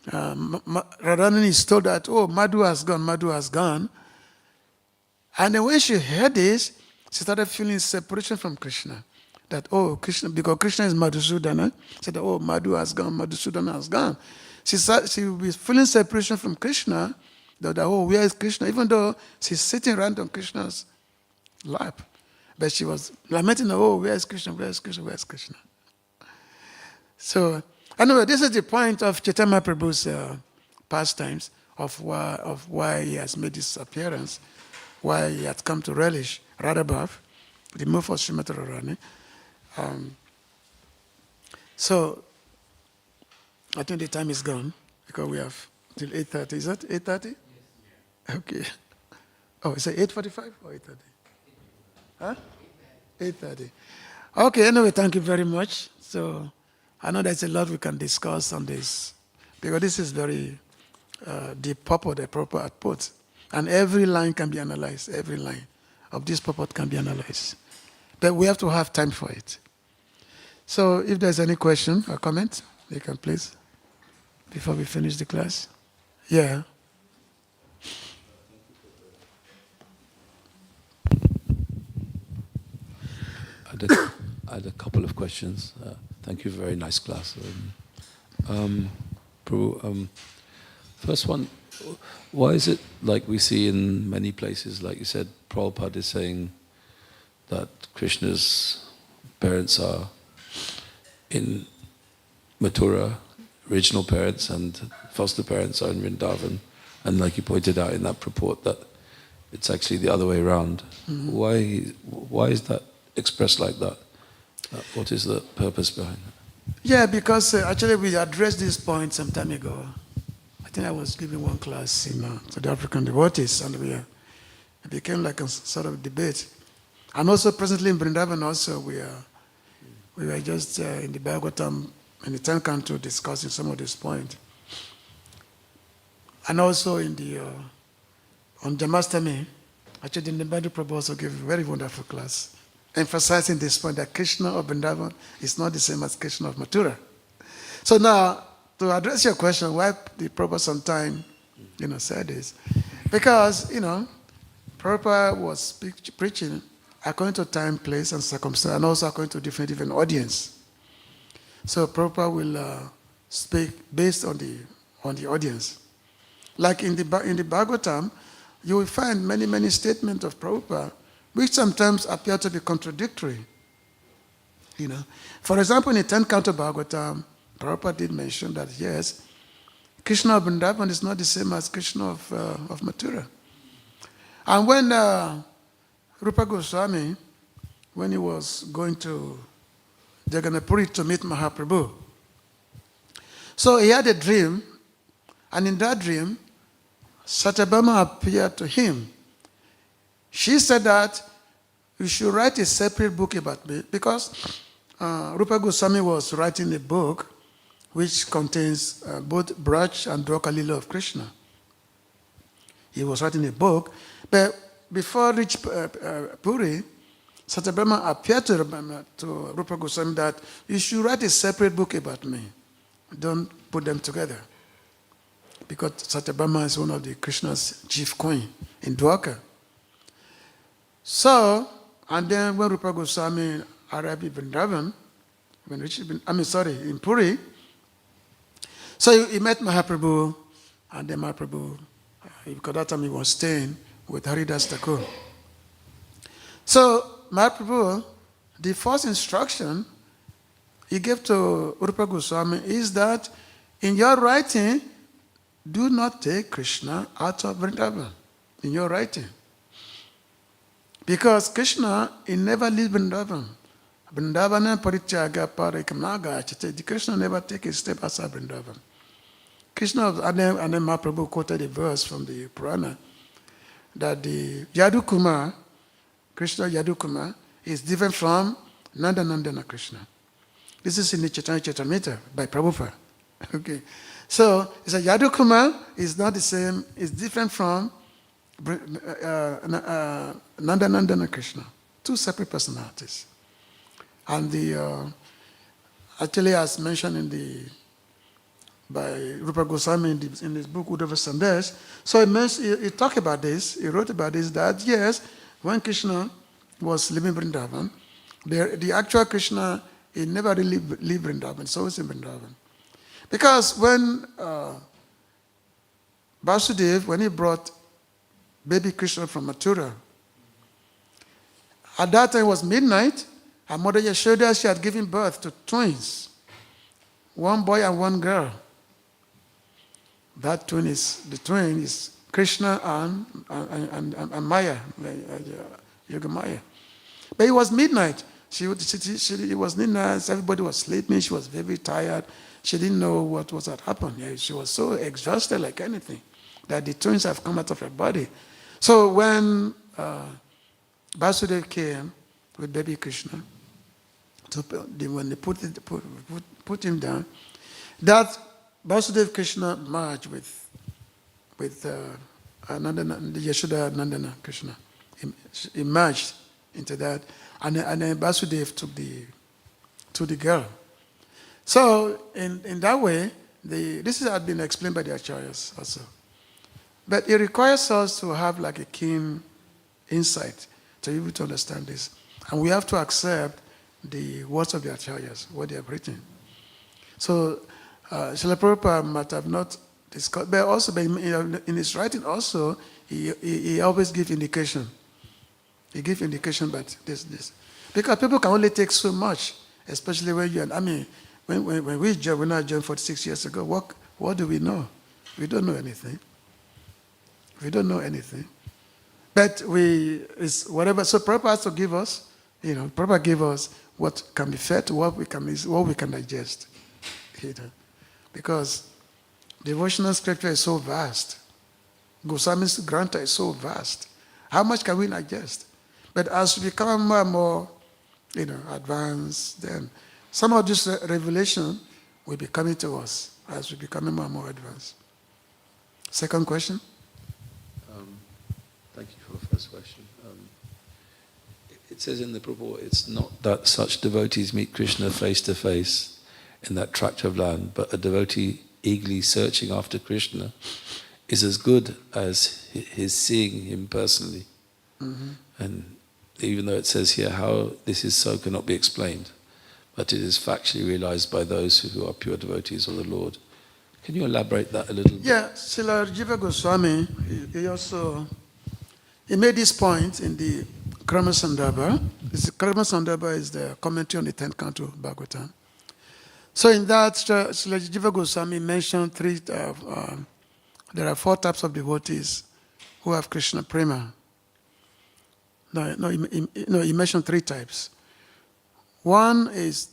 Radharani is told that, "Oh, Madhu has gone," and then when she heard this, she started feeling separation from Krishna. That, oh, Krishna, because Krishna is Madhusudana, said, "Oh, Madhu has gone, Madhusudana has gone." She will be feeling separation from Krishna, that, oh, where is Krishna? Even though she's sitting right on Krishna's lap. But she was lamenting, "Oh, where is Krishna? Where is Krishna? Where is Krishna?" So, anyway, this is the point of Chaitanya Prabhu's pastimes, of why he has made this appearance, why he had come to relish Radhabhav, the move of Srimad Radharani. So, I think the time is gone because we have till 8:30. Is that 8:30? Okay. Oh, is it 8:45 or 8:30? Huh? 8:30. Okay, anyway, thank you very much. So I know there's a lot we can discuss on this because this is very deep purport, the purport at put. And every line can be analyzed. Every line of this purport can be analyzed. But we have to have time for it. So if there's any question or comment, you can please, before we finish the class. Yeah. I had a couple of questions. Thank you, very nice class. Prabhu, first one, why is it like we see in many places, like you said, Prabhupada is saying that Krishna's parents are in Mathura, original parents, and foster parents are in Vrindavan, and like you pointed out in that purport that it's actually the other way around. Mm-hmm. Why is that expressed like that? What is the purpose behind that? Yeah, because actually we addressed this point some time ago. I think I was giving one class in South African devotees, and it became like a sort of debate. And also presently in Vrindavan also we were just in the Bhagavatam, in the 10th Canto, discussing some of this point. And also in the on Jamastami, actually the Nibbana Prabhu also gave a very wonderful class, emphasizing this point that Krishna of Vrindavan is not the same as Krishna of Mathura. So now, to address your question, why the Prabhupada sometime, said this, because, Prabhupada was preaching according to time, place, and circumstance, and also according to different audience. So Prabhupada will speak based on the audience. Like in the Bhagavatam, you will find many statements of Prabhupada which sometimes appear to be contradictory. For example, in the 10th Canto Bhagavatam, Prabhupada did mention that yes, Krishna of Vrindavan is not the same as Krishna of Mathura. And when Rupa Goswami, when he was going to Jagannath-puri to meet Mahaprabhu, so he had a dream, and in that dream, Satyabhama appeared to him. She said that you should write a separate book about me because Rupa Goswami was writing a book which contains both Braj and Dwaka Lila of Krishna. He was writing a book, but before reach Puri, Satyabhama appeared to Rupa Goswami that you should write a separate book about me. Don't put them together. Because Satyabhama is one of the Krishna's chief queen in Dwaka. So, and then when Rupa Goswami arrived in Vrindavan, in Puri, so he met Mahaprabhu, and then Mahaprabhu, because that time he was staying with Haridas Thakur. So, Mahaprabhu, the first instruction he gave to Rupa Goswami is that in your writing, do not take Krishna out of Vrindavan in your writing. Because Krishna, he never leaves Vrindavan. Vrindavana parityaga parikamnaga achite. Krishna never takes a step outside Vrindavan. Krishna, and then Mahaprabhu quoted a verse from the Purana that the Yadukuma, Krishna Yadukuma, is different from Nanda Krishna. This is in the Chaitanya Charitamrita by Prabhupada. Okay. So, it's a Yadukuma is not the same, it's different from Nanda Krishna. Two separate personalities. And actually as mentioned by Rupa Goswami in his book Uddhava Sandesh, so he talked about this, he wrote about this, that yes, when Krishna was living Vrindavan, the actual Krishna, he never really lived Vrindavan, so it's in Vrindavan. Because when Vasudev, when he brought baby Krishna from Mathura, at that time it was midnight, her mother Yashoda, she had given birth to twins, one boy and one girl. The twin is Krishna and Maya, Yoga Maya. But it was midnight, It was nice. Everybody was sleeping. She was very tired. She didn't know what was had happened. Yeah, she was so exhausted like anything that the twins have come out of her body. So when Vasudeva came with baby Krishna, when they put him down, that Vasudeva Krishna merged with Yashoda Nandana Krishna. He merged into that, and then Vasudeva took the girl. So in that way, this has been explained by the Acharyas also. But it requires us to have like a keen insight to be able to understand this. And we have to accept the words of the Acharyas, what they have written. So Srila Prabhupada might have not discussed, but also in his writing also, he always gives indication. He gives indication about this. Because people can only take so much, especially when when we joined 46 years ago, what do we know? We don't know anything. We don't know anything. But it's whatever. So Prabhupada has to give us, Prabhupada gave us what can be fed, what we can digest. Because devotional scripture is so vast. Goswami's Grantha is so vast. How much can we digest? But as we become more and more, advanced, then some of this revelation will be coming to us as we become more and more advanced. Second question? Thank you for the first question. It says in the purport, it's not that such devotees meet Krishna face to face in that tract of land, but a devotee eagerly searching after Krishna is as good as his seeing him personally. Mm-hmm. And even though it says here how this is so cannot be explained, but it is factually realized by those who are pure devotees of the Lord. Can you elaborate that a little bit? Yeah, Srila Jiva Goswami, he made this point in the Krama Sandarbha. Krama Sandarbha is the commentary on the 10th Canto of Bhagavatam. So in that, Srila Jiva Goswami mentioned there are 4 types of devotees who have Krishna Prema. No, he mentioned 3 types. One is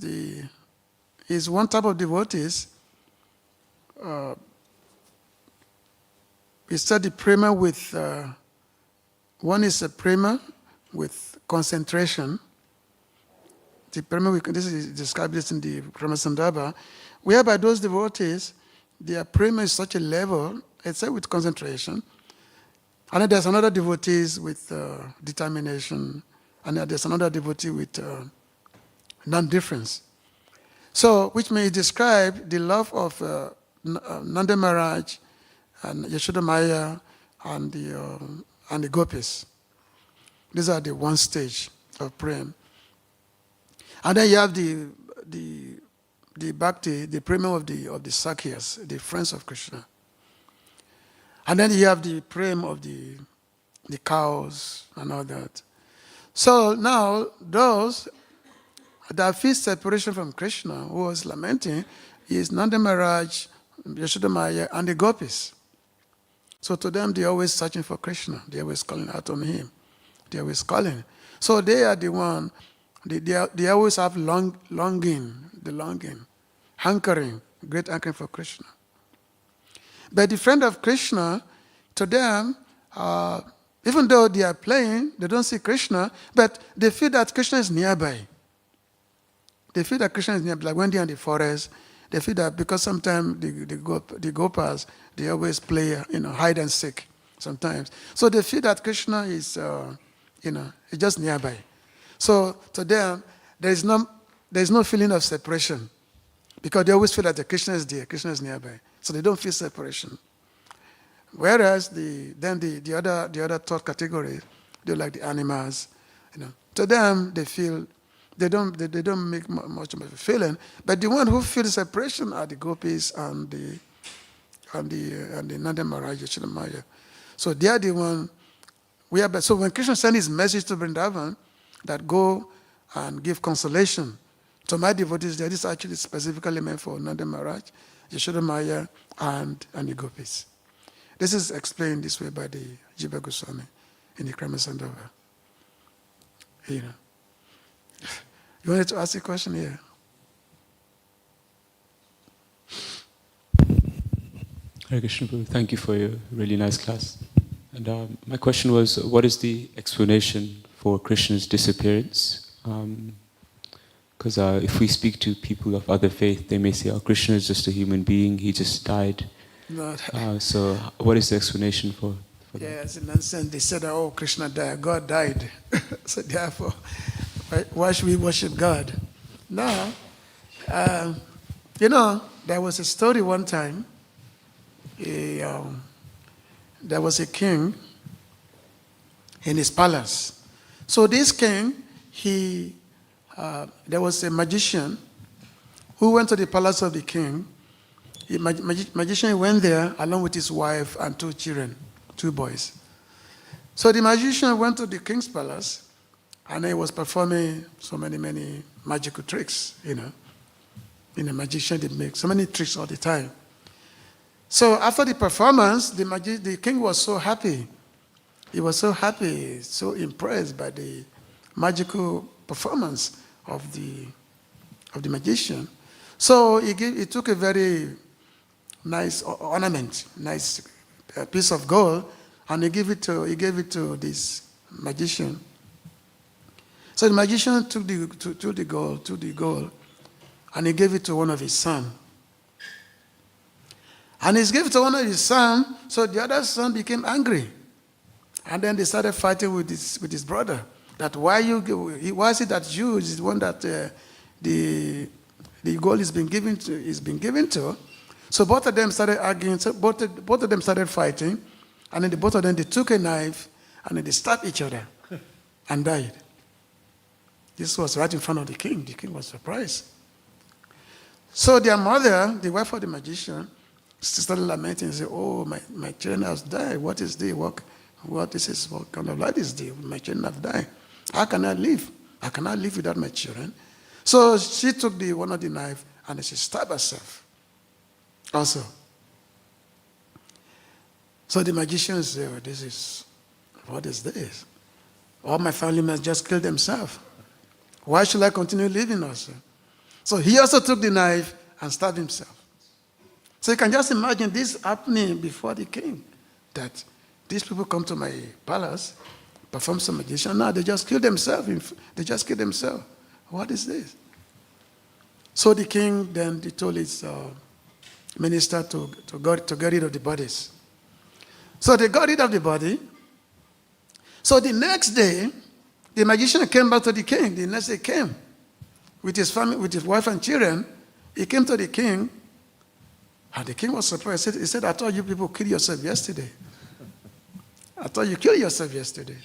one type of devotees. He said the prema with one is a prema with concentration. The prema this is described this in the Krama Sandarbha, whereby those devotees, their prema is such a level, it's with concentration. And then there's another devotees with determination, and then there's another devotee with non-difference. So, which may describe the love of Nanda Maharaj and Yashoda Maya and the gopis. These are the one stage of prema. And then you have the bhakti, the prema of the Sakyas, the friends of Krishna. And then you have the prema of the cows and all that. So now those that feel separation from Krishna, who was lamenting, is Nanda Maharaj, Yashoda Maya, and the gopis. So to them, they're always searching for Krishna. They're always calling out on him. They're always calling. So they are the one, they always have longing, hankering, great hankering for Krishna. But the friend of Krishna, to them, even though they are playing, they don't see Krishna, but they feel that Krishna is nearby. They feel that Krishna is nearby. Like when they're in the forest, they feel that because sometimes the gopas, they always play, hide and seek sometimes. So they feel that Krishna is, is just nearby. So to them, there is no feeling of separation because they always feel that the Krishna is there, Krishna is nearby. So they don't feel separation. Whereas the other third category, they're like the animals. To them, they feel they don't make much of a feeling. But the one who feels separation are the gopis and the Nanda Maharaj, Yashoda Maya. So they are the one. So when Krishna sent his message to Vrindavan, that go and give consolation to my devotees, this is actually specifically meant for Nanda Maharaj, Yashoda Maya, and the gopis. This is explained this way by the Jiva Goswami in the Krama Sandarbha. You wanted to ask a question here? Hare Krishna Prabhu, thank you for your really nice class. And my question was, what is the explanation for Krishna's disappearance? Because if we speak to people of other faith, they may say, oh, Krishna is just a human being, he just died. No. So what is the explanation for that? Yes, in nonsense. They said, oh, Krishna died, God died. So therefore, why should we worship God? No. There was a story one time. There was a king in his palace. So this king, there was a magician who went to the palace of the king. The magician went there along with his wife and 2 children, 2 boys. So the magician went to the king's palace, and he was performing so many magical tricks, a magician did make so many tricks all the time. So after the performance, the king was so happy. He was so happy, so impressed by the magical performance of the magician. So he took a very nice ornament, nice piece of gold, and he gave it to this magician. So the magician took the gold, and he gave it to one of his sons. And he gave it to one of his sons, so the other son became angry. And then they started fighting with his brother. That why is it that you is the one that the gold is being given to? So both of them started arguing. So both of them started fighting, and then both of them they took a knife and then they stabbed each other and died. This was right in front of the king. The king was surprised. So their mother, the wife of the magician, started lamenting and said, "Oh, my children have died. What is this? What kind of life is this? My children have died. How can I live? I cannot live without my children." So she took one of the knife and she stabbed herself also. So the magician said, what is this? All my family must just kill themselves. Why should I continue living also? So he also took the knife and stabbed himself. So you can just imagine this happening before the king, that these people come to my palace, perform some magician. Now they just kill themselves. What is this? So the king then told his minister to get rid of the bodies. So they got rid of the body. So the next day, the magician came back to the king. The next day came with his family, with his wife and children. He came to the king, and the king was surprised. He said, "I thought you people killed yourself yesterday. I thought you killed yourself yesterday."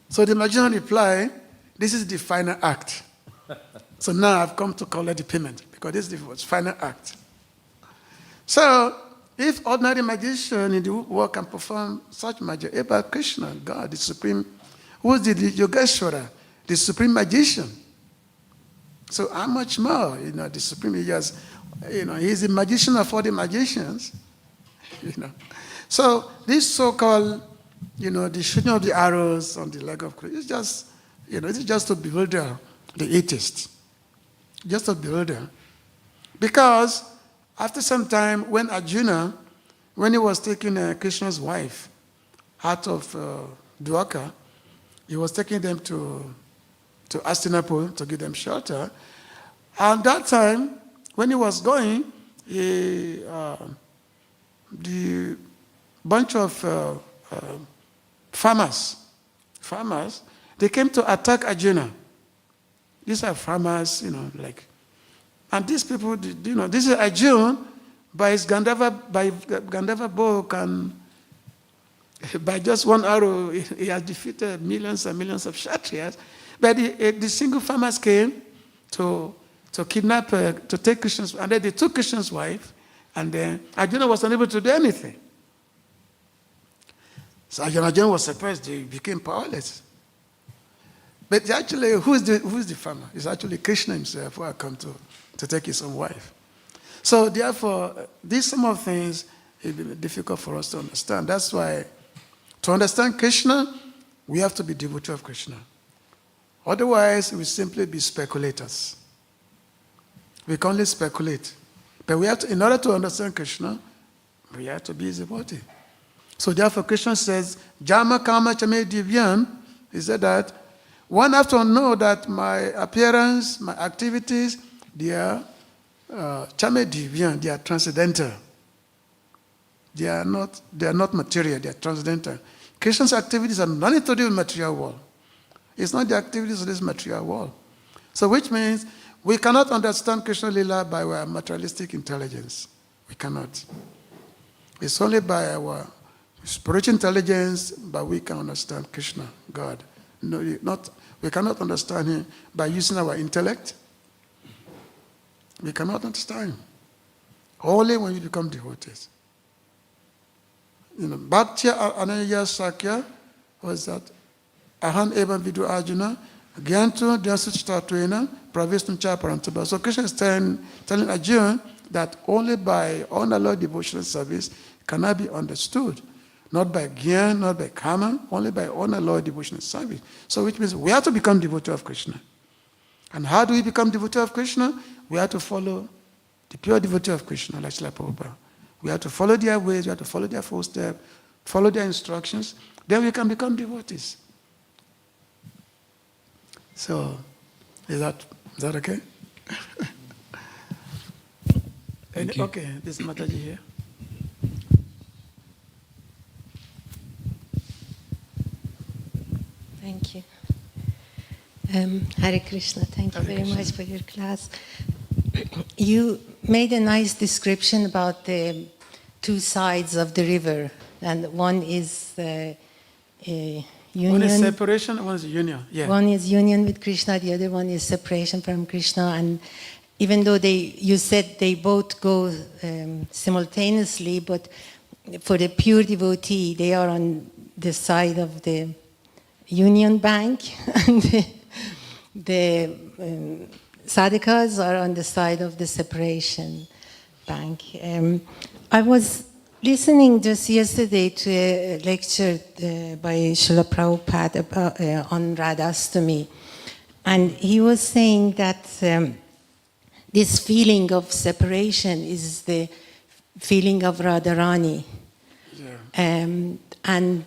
So the magician replied, "This is the final act. So now I've come to collect the payment, because this is the final act." So if ordinary magician in the world can perform such magic, about Krishna, God, the supreme, who is the Yogeshwara, the supreme magician. So how much more, the supreme, he's the magician of all the magicians, So this so-called, the shooting of the arrows on the leg of Krishna, it's just to bewilder the atheists. Just to bewilder. Because after some time, when Arjuna, when he was taking Krishna's wife out of Dwarka, he was taking them to Hastinapur to give them shelter. And that time, when he was going, the bunch of farmers, they came to attack Arjuna. These are farmers, and these people, this is Arjuna, by his Gandharva bow by just one arrow, he has defeated millions and millions of Kshatriyas. But the single farmers came to kidnap, to take Krishna's, and then they took Krishna's wife, and then Arjuna was unable to do anything. So Arjuna was surprised, they became powerless. But actually, who's the farmer? It's actually Krishna himself who had come to take his own wife. So therefore, these some of things it will be difficult for us to understand. That's why, to understand Krishna, we have to be devotee of Krishna. Otherwise, we simply be speculators. We can only speculate. But we have to, in order to understand Krishna, we have to be his devotee. So therefore, Krishna says, Jama Kama Chame Divyan. He said that one has to know that my appearance, my activities, they are Chame Divyan, they are transcendental. They are not material, they are transcendental. Krishna's activities are nothing to do with material world. It's not the activities of this material world. So which means we cannot understand Krishna Lila by our materialistic intelligence. We cannot. It's only by our spiritual intelligence that we can understand Krishna, God. No, we cannot understand him by using our intellect. We cannot understand him. Only when we become devotees. Bhaktya Ananya Sakya was that Ahan Evam Vidu Arjuna, Gyantu Dyasuchitatuena, Pravistum Chaparantaba. So Krishna is telling Arjuna that only by unalloyed devotional service can I be understood. Not by Gyan, not by Karma, only by unalloyed devotional service. So which means we have to become devotee of Krishna. And how do we become devotee of Krishna? We have to follow the pure devotee of Krishna, like Srila Prabhupada. We have to follow their ways, we have to follow their footsteps, follow their instructions. Then we can become devotees. So, is that okay? Okay, this is Mataji here. Thank you. Hare Krishna, thank you very much for your class. You made a nice description about the two sides of the river, and one is union. One is separation, one is union. Yeah. One is union with Krishna, the other one is separation from Krishna. And even though you said they both go simultaneously, but for the pure devotee, they are on the side of the union bank, and the sadhakas are on the side of the separation bank. I was listening just yesterday to a lecture by Srila Prabhupada on Radhastami, and he was saying that this feeling of separation is the feeling of Radharani. Yeah. And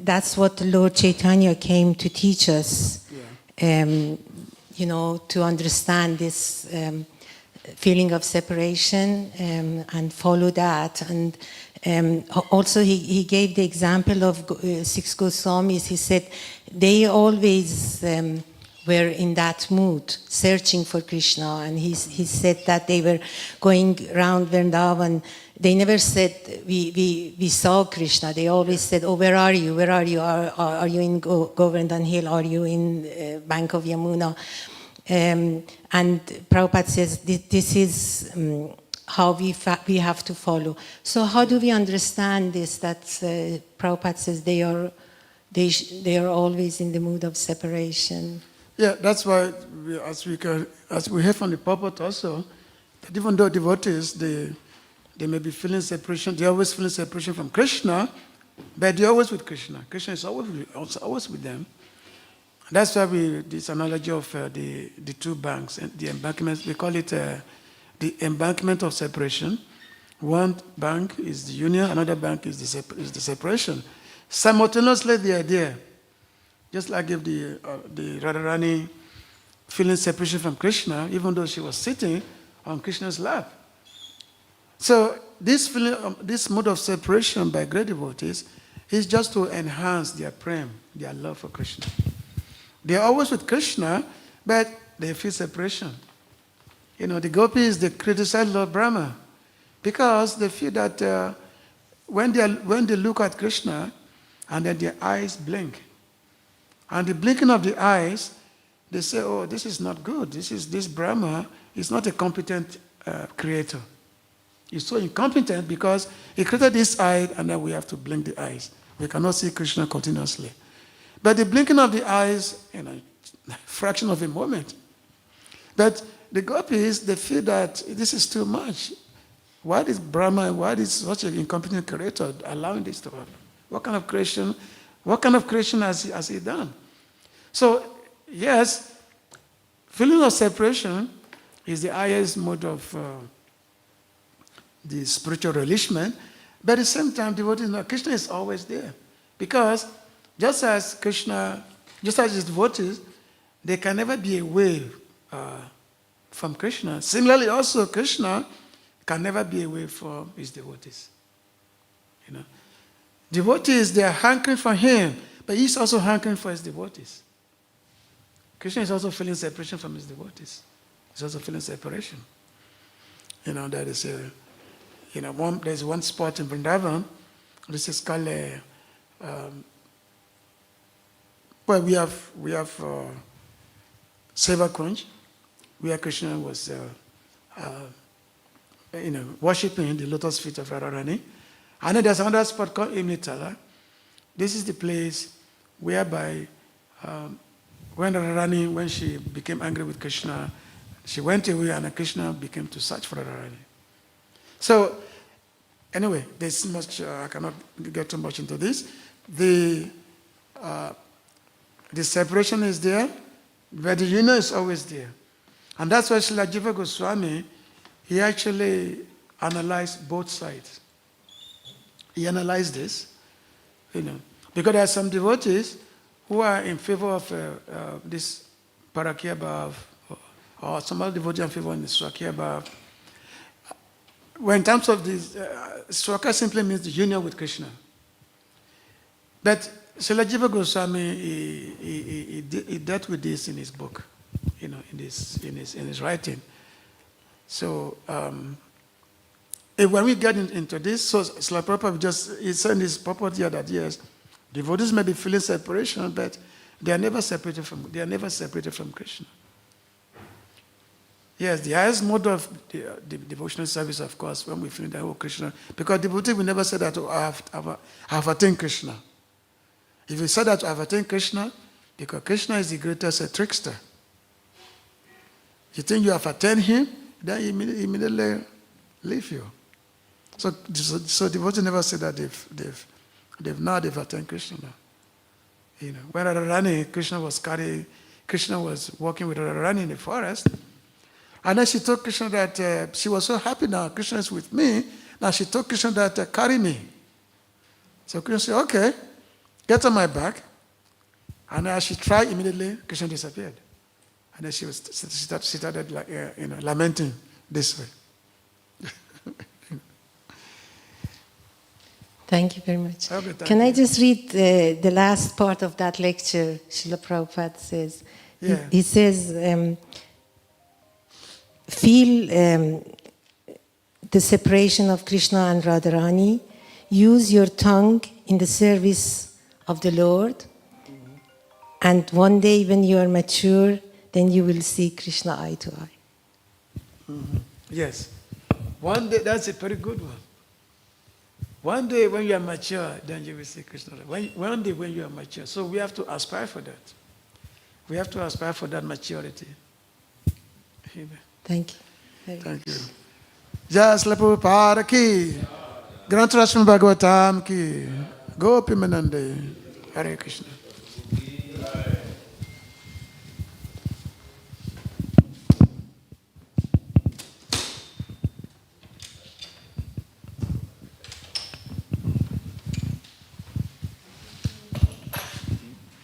that's what Lord Chaitanya came to teach us. Yeah. To understand this feeling of separation and follow that. And also he gave the example of 6 Goswamis. He said they always were in that mood, searching for Krishna. And he said that they were going around Vrindavan. They never said, we saw Krishna. They always said, oh, where are you? Where are you? Are you in Govardhan Hill? Are you in bank of Yamuna? And Prabhupada says, this is how we have to follow. So how do we understand this, that Prabhupada says they are always in the mood of separation? Yeah, that's why, as we hear from the purport also, that even though devotees, they may be feeling separation, they're always feeling separation from Krishna, but they're always with Krishna. Krishna is always with them. And that's why this analogy of the two banks, and the embankment, we call it the embankment of separation. One bank is the union, another bank is the separation. Simultaneously they are there. Just like if the Radharani feeling separation from Krishna, even though she was sitting on Krishna's lap. So this feeling, this mode of separation by great devotees is just to enhance their prem, their love for Krishna. They are always with Krishna, but they feel separation. The gopis, they criticize Lord Brahma because they feel that when they look at Krishna and then their eyes blink, and the blinking of the eyes, they say, oh, this is not good. This Brahma is not a competent creator. He's so incompetent because he created this eye and then we have to blink the eyes. We cannot see Krishna continuously. But the blinking of the eyes, fraction of a moment. But the gopis, they feel that this is too much. Why is Brahma, why is such an incompetent creator allowing this to happen? What kind of creation has he done? So yes, feeling of separation is the highest mode of the spiritual relishment, but at the same time, devotees know Krishna is always there. Because just as his devotees, they can never be away from Krishna. Similarly, also Krishna can never be away from his devotees. You know, devotees, they are hankering for him, but he's also hankering for his devotees. Krishna is also feeling separation from his devotees. He's also feeling separation. You know, there is there's one spot in Vrindavan. This is called we have Seva Kunj, where Krishna was worshipping the lotus feet of Radharani. And then there's another spot called Imnitala. This is the place whereby when Radharani, when she became angry with Krishna, she went away and Krishna became to search for Radharani. So, anyway, there's much, I cannot get too much into this. The separation is there, but the union is always there. And that's why Srila Jiva Goswami, he actually analyzed both sides. He analyzed this, because there are some devotees who are in favor of this Parakya Bhav, or some other devotees in favor of the Swakya Bhav. When in terms of this, Swaka simply means the union with Krishna. But Srila Jiva Goswami, he dealt with this in his book, in his writing. So when we get into this, so Srila Prabhupada he said in his purport here that yes, devotees may be feeling separation, but they are never separated from Krishna. Yes, the highest mode of the devotional service, of course, when we feel that, Krishna, because devotee will never say that, I have attained Krishna. If you say that, I have attained Krishna, because Krishna is the greatest trickster. You think you have attained him, then he immediately leave you. So devotees never say that they've attained Krishna now. When Radharani, Krishna was walking with Radharani in the forest. And then she told Krishna that she was so happy now, Krishna is with me. Now she told Krishna that, carry me. So Krishna said, okay, get on my back. And as she tried, immediately, Krishna disappeared. And then she started lamenting this way. Thank you very much. Okay, Can I just read the last part of that lecture? Srila Prabhupada says. Yeah. He says, feel the separation of Krishna and Radharani. Use your tongue in the service of the Lord. And one day when you are mature, then you will see Krishna eye to eye. Mm-hmm. Yes. One day, that's a very good one. One day when you are mature, then you will see Krishna. One day when you are mature. So we have to aspire for that. We have to aspire for that maturity. Amen. Thank you. Thank you. Jai Srila Prabhupada ki, Granth Srimad Bhagavatam ki, Gopi Manande, Hare Krishna.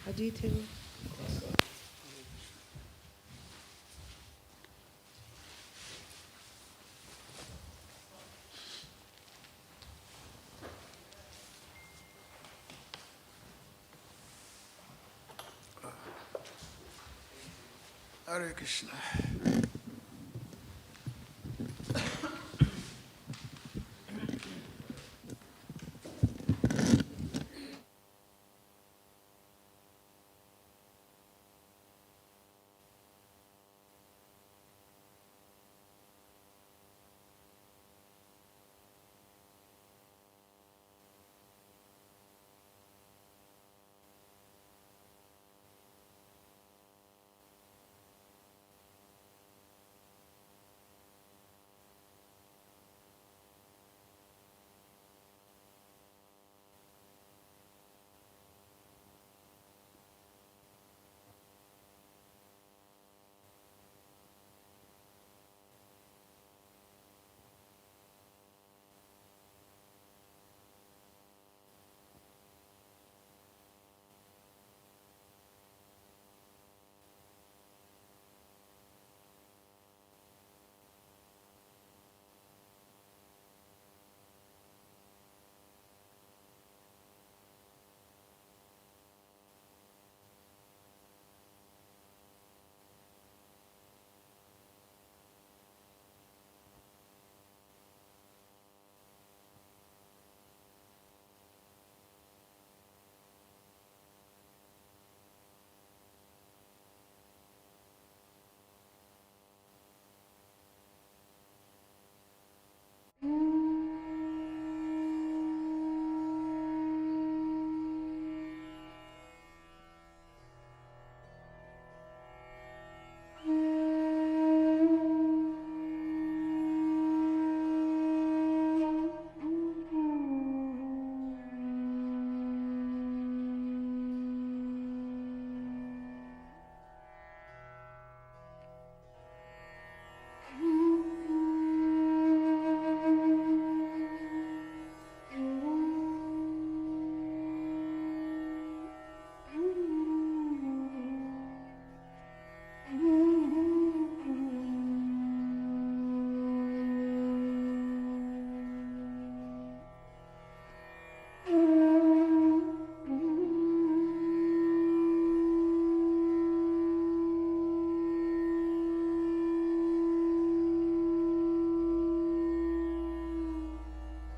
How do you tell? Hare Krishna.